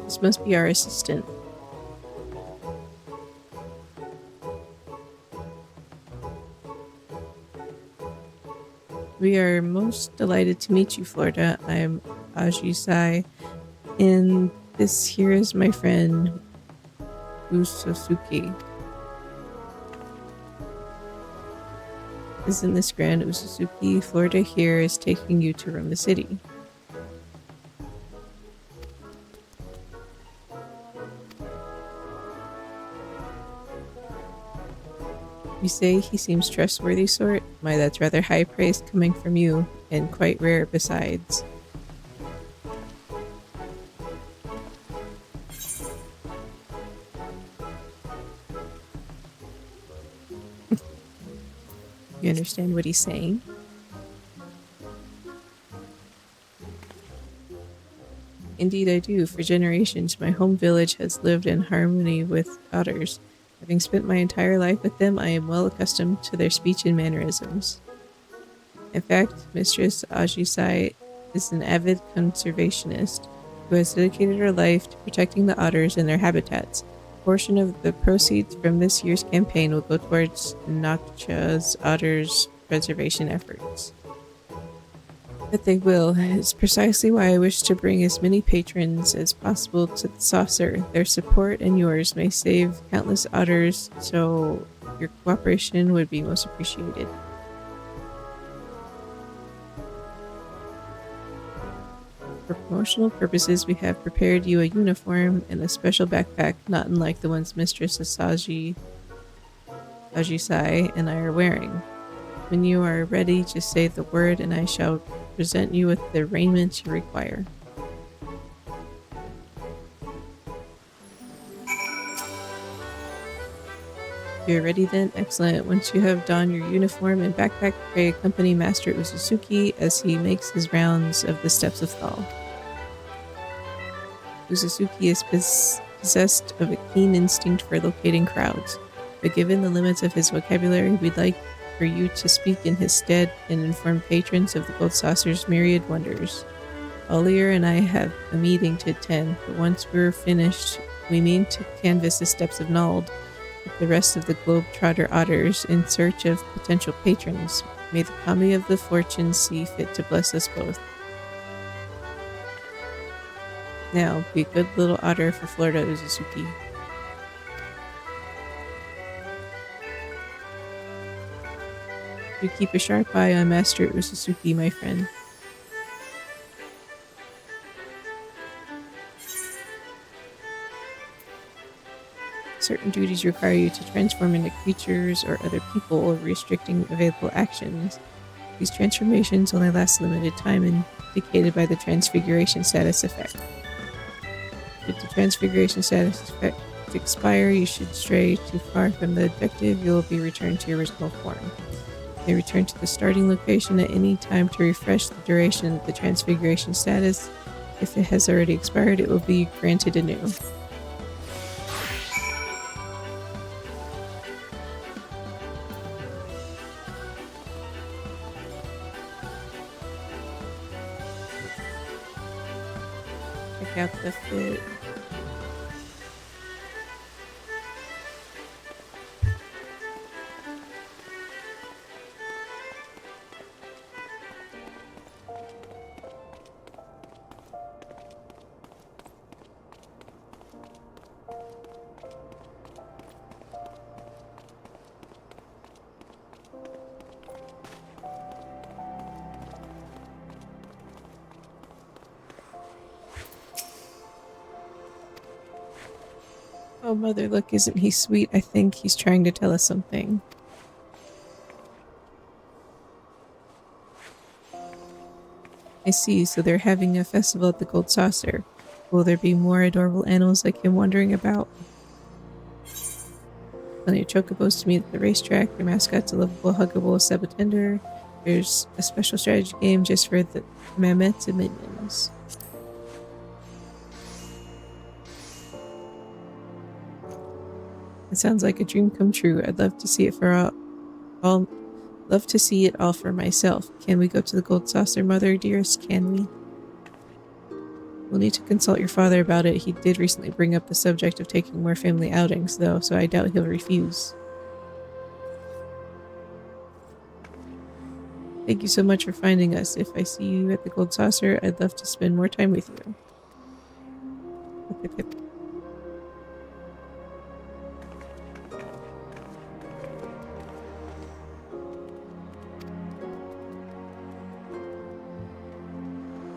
This must be our assistant. We are most delighted to meet you, Florida. I'm Ajisai, and this here is my friend Usosuke. Isn't this grand, Usosuke? Florida here is taking you to roam the city. You say he seems trustworthy sort? My, that's rather high praise coming from you, and quite rare besides. You understand what he's saying? Indeed I do. For generations, my home village has lived in harmony with others. Having spent my entire life with them, I am well accustomed to their speech and mannerisms. In fact, Mistress Ajisai is an avid conservationist who has dedicated her life to protecting the otters and their habitats. A portion of the proceeds from this year's campaign will go towards Nokcha's otters preservation efforts. But they will. It's precisely why I wish to bring as many patrons as possible to the saucer. Their support and yours may save countless otters, so your cooperation would be most appreciated. For promotional purposes, we have prepared you a uniform and a special backpack not unlike the ones Mistress Ajisai and I are wearing. When you are ready, just say the word and I shall present you with the raiment you require. You're ready then? Excellent. Once you have donned your uniform and backpack, pray accompany Master Uzusuki as he makes his rounds of the steps of Thal. Uzusuki is possessed of a keen instinct for locating crowds, but given the limits of his vocabulary, we'd like for you to speak in his stead and inform patrons of the Gold Saucer's myriad wonders. Olier and I have a meeting to attend, but once we're finished, we mean to canvass the steps of Nald with the rest of the Globetrotter Otters in search of potential patrons. May the kami of the fortune see fit to bless us both. Now, be a good little otter for Florida, Uzusuki. You keep a sharp eye on Master Uzusuki, my friend. Certain duties require you to transform into creatures or other people, restricting available actions. These transformations only last a limited time, indicated by the transfiguration status effect. Should the transfiguration status effect expire, you should stray too far from the objective, you will be returned to your original form. You may return to the starting location at any time to refresh the duration of the transfiguration status. If it has already expired, it will be granted anew. Check out the fit. Oh, mother, look, isn't he sweet? I think he's trying to tell us something. I see, so they're having a festival at the Gold Saucer. Will there be more adorable animals like him wandering about? Plenty of chocobos to meet at the racetrack. Their mascot's a lovable, huggable Sabatender. There's a special strategy game just for the mammoths and minions. It sounds like a dream come true. I'd love to see it love to see it all for myself. Can we go to the Gold Saucer, mother dearest? Can we? We'll need to consult your father about it. He did recently bring up the subject of taking more family outings, though, so I doubt he'll refuse. Thank you so much for finding us. If I see you at the Gold Saucer, I'd love to spend more time with you. Hip, hip, hip.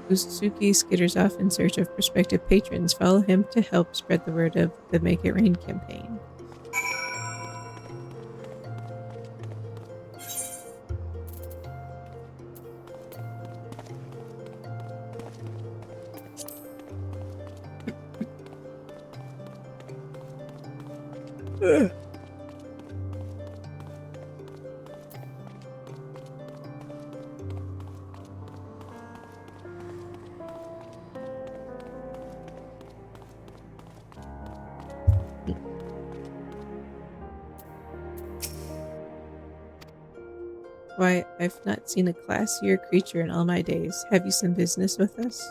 Usuki skitters off in search of prospective patrons. Follow him to help spread the word of the Make It Rain campaign. Why, I've not seen a classier creature in all my days. Have you some business with us?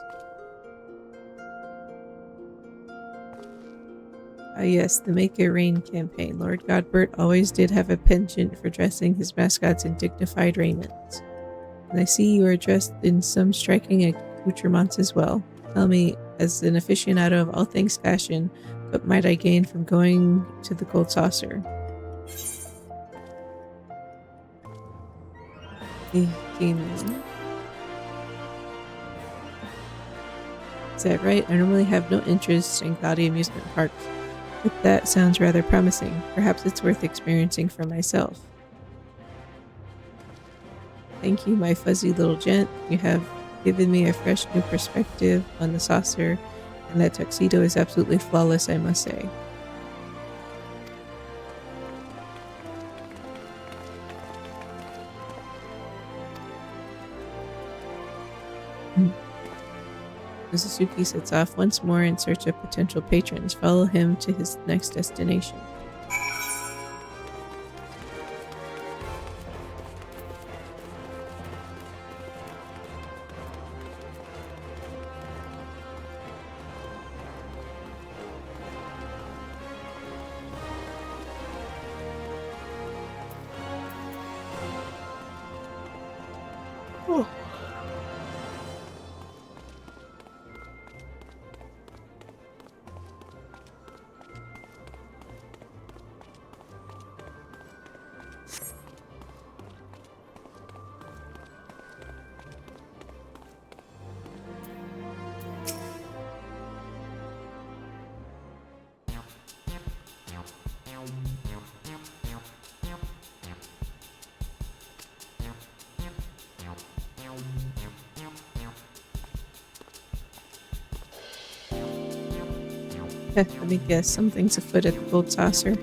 Ah yes, the Make It Rain campaign. Lord Godbert always did have a penchant for dressing his mascots in dignified raiment. And I see you are dressed in some striking accoutrements as well. Tell me, as an aficionado of all things fashion, what might I gain from going to the Gold Saucer? Is that right? I normally have no interest in gaudy amusement parks, but that sounds rather promising. Perhaps it's worth experiencing for myself. Thank you, my fuzzy little gent. You have given me a fresh new perspective on the saucer, and that tuxedo is absolutely flawless, I must say. Suzuki sets off once more in search of potential patrons. Follow him to his next destination. Oh. Let me guess, something's afoot at the Gold Saucer.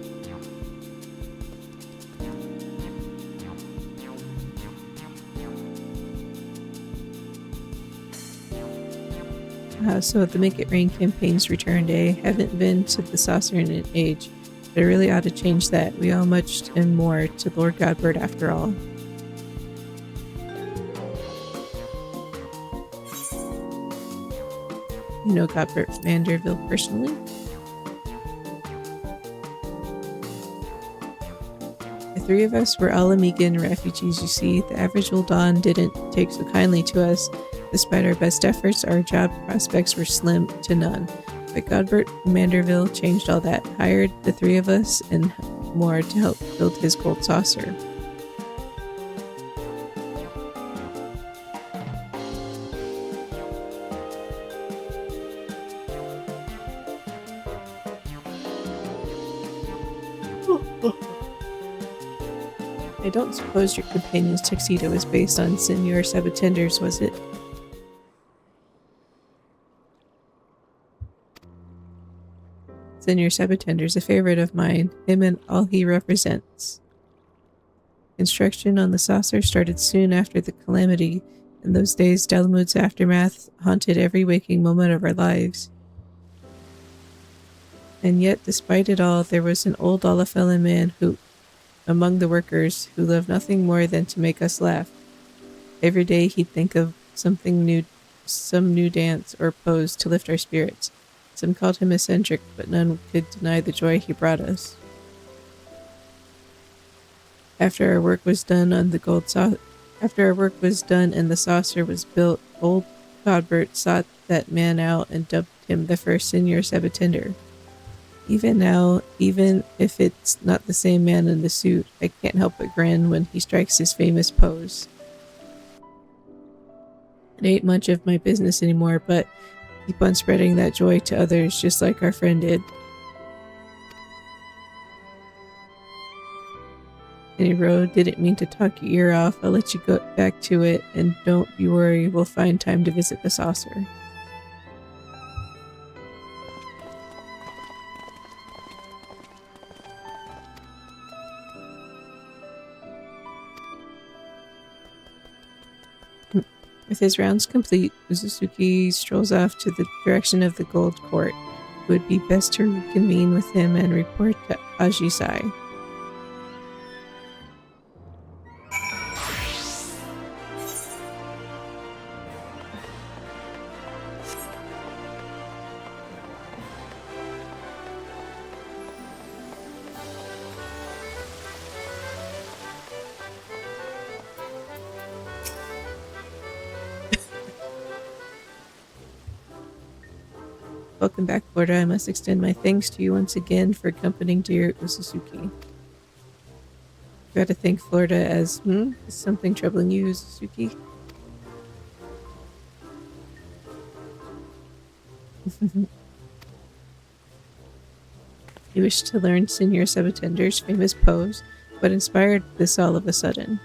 So the Make It Rain campaign's returned, eh? Haven't been to the saucer in an age, but I really ought to change that. We owe much and more to Lord Godbert after all. You know Godbert Vanderbilt personally? The three of us were all Amigan refugees, you see. The average old Don didn't take so kindly to us. Despite our best efforts, our job prospects were slim to none. But Godbert Manderville changed all that, hired the three of us and more to help build his Gold Saucer. I don't suppose your companion's tuxedo was based on Senor Sabatender's, was it? Senor Sabatender's a favorite of mine, him and all he represents. Construction on the saucer started soon after the calamity. In those days, Dalamud's aftermath haunted every waking moment of our lives. And yet, despite it all, there was an old Olafellan man who, among the workers, who loved nothing more than to make us laugh. Every day he'd think of something new, some new dance or pose to lift our spirits. Some called him eccentric, but none could deny the joy he brought us. After our work was done and the saucer was built, old Godbert sought that man out and dubbed him the first Senor Sabatender. Even now, even if it's not the same man in the suit, I can't help but grin when he strikes his famous pose. It ain't much of my business anymore, but keep on spreading that joy to others just like our friend did. Anyway, didn't mean to talk your ear off. I'll let you go back to it, and don't you worry, we'll find time to visit the saucer. With his rounds complete, Uzusuki strolls off to the direction of the Gold Court. It would be best to reconvene with him and report to Ajisai. Welcome back, Florida. I must extend my thanks to you once again for accompanying dear Uzusuki. Gotta thank Florida as, is something troubling you, Uzusuki? You wish to learn Senor Sabatender's famous pose. What inspired this all of a sudden?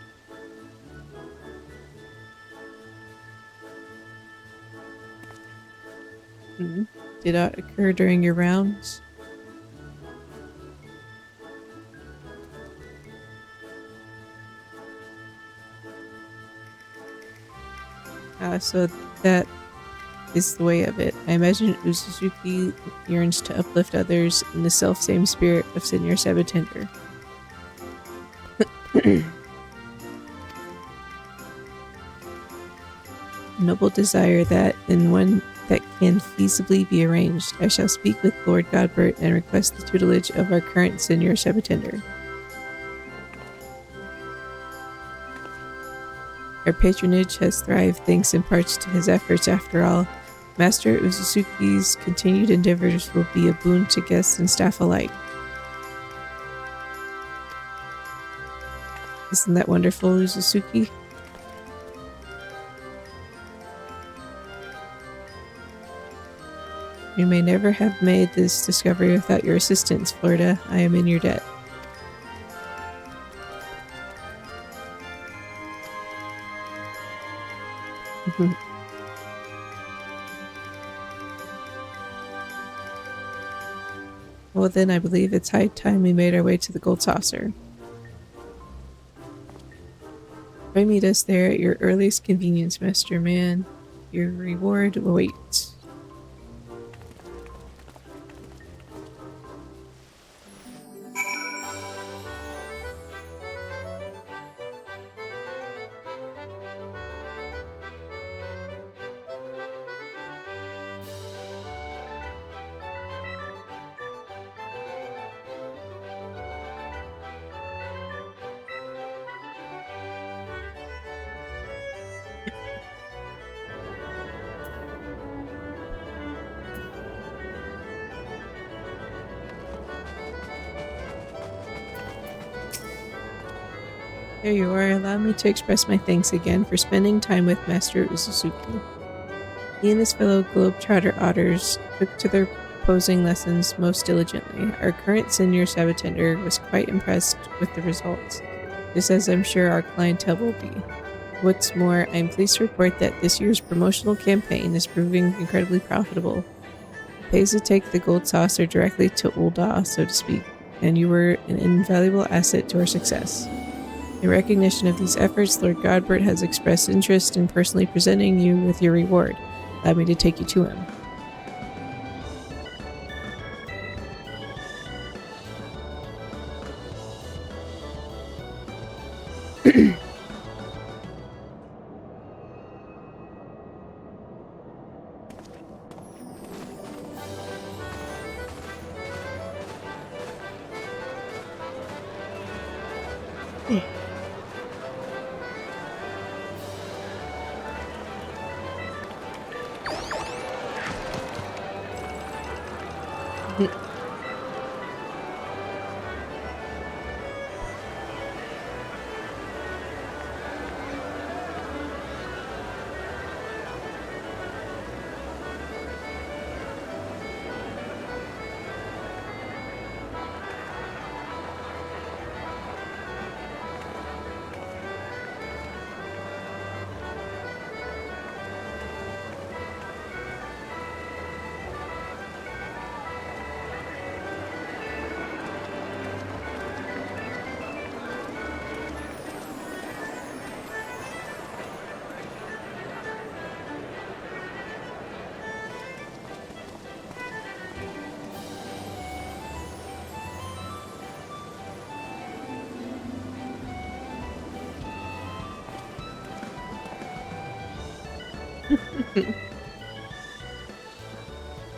Did that occur during your rounds? So that is the way of it. I imagine Uzusuki yearns to uplift others in the self-same spirit of Senor Sabatender. Noble desire that, and one that can feasibly be arranged. I shall speak with Lord Godbert and request the tutelage of our current Senor Sabatender. Our patronage has thrived thanks in parts to his efforts after all. Master Uzusuki's continued endeavors will be a boon to guests and staff alike. Isn't that wonderful, Uzusuki? You may never have made this discovery without your assistance, Florida. I am in your debt. Well then, I believe it's high time we made our way to the Gold Saucer. Pray meet us there at your earliest convenience, Master Mann. Your reward awaits. There you are. Allow me to express my thanks again for spending time with Master Uzusuki. He and his fellow globetrotter otters took to their proposing lessons most diligently. Our current senior sabotender was quite impressed with the results, just as I'm sure our clientele will be. What's more, I'm pleased to report that this year's promotional campaign is proving incredibly profitable. It pays to take the gold saucer directly to Ulda, so to speak, and you were an invaluable asset to our success. In recognition of these efforts, Lord Godbert has expressed interest in personally presenting you with your reward. Allow me to take you to him.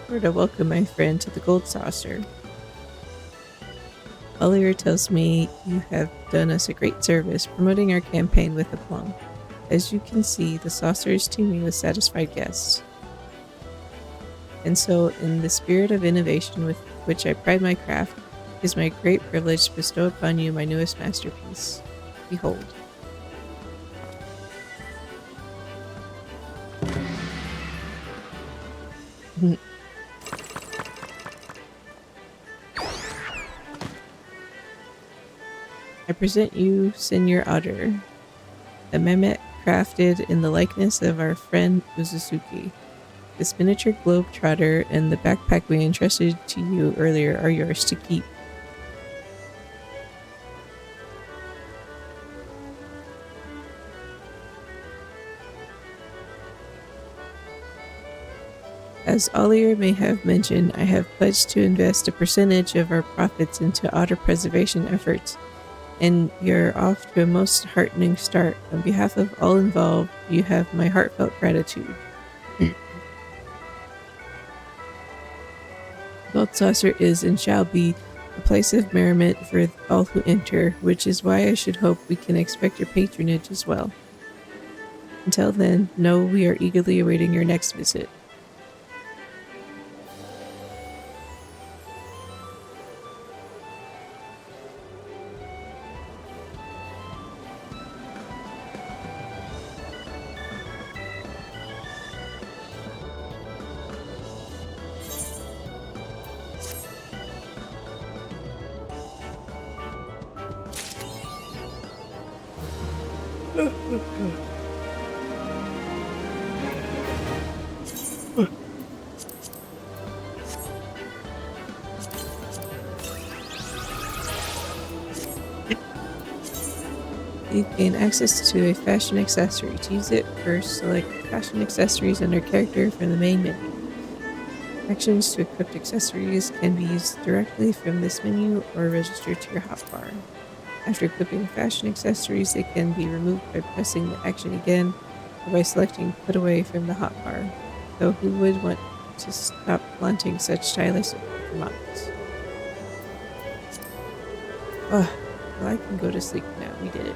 We're to welcome my friend to the gold saucer. Oliver tells me you have done us a great service, promoting our campaign with aplomb. As you can see, the saucer is teeming with satisfied guests. And so, in the spirit of innovation with which I pride my craft, it is my great privilege to bestow upon you my newest masterpiece. Behold. I present you Senior Otter, a Mehmet crafted in the likeness of our friend Uzusuki. This miniature globe-trotter and the backpack we entrusted to you earlier are yours to keep. As Ollier may have mentioned, I have pledged to invest a percentage of our profits into otter preservation efforts, and you're off to a most heartening start. On behalf of all involved, you have my heartfelt gratitude. Gold Saucer is and shall be a place of merriment for all who enter, which is why I should hope we can expect your patronage as well. Until then, know we are eagerly awaiting your next visit. You gain access to a fashion accessory. To use it, first select fashion accessories under character from the main menu. Actions to equip accessories can be used directly from this menu or registered to your hotbar. After equipping fashion accessories, they can be removed by pressing the action again or by selecting put away from the hotbar, though who would want to stop flaunting such stylish performance? Oh, well, I can go to sleep now. We did it.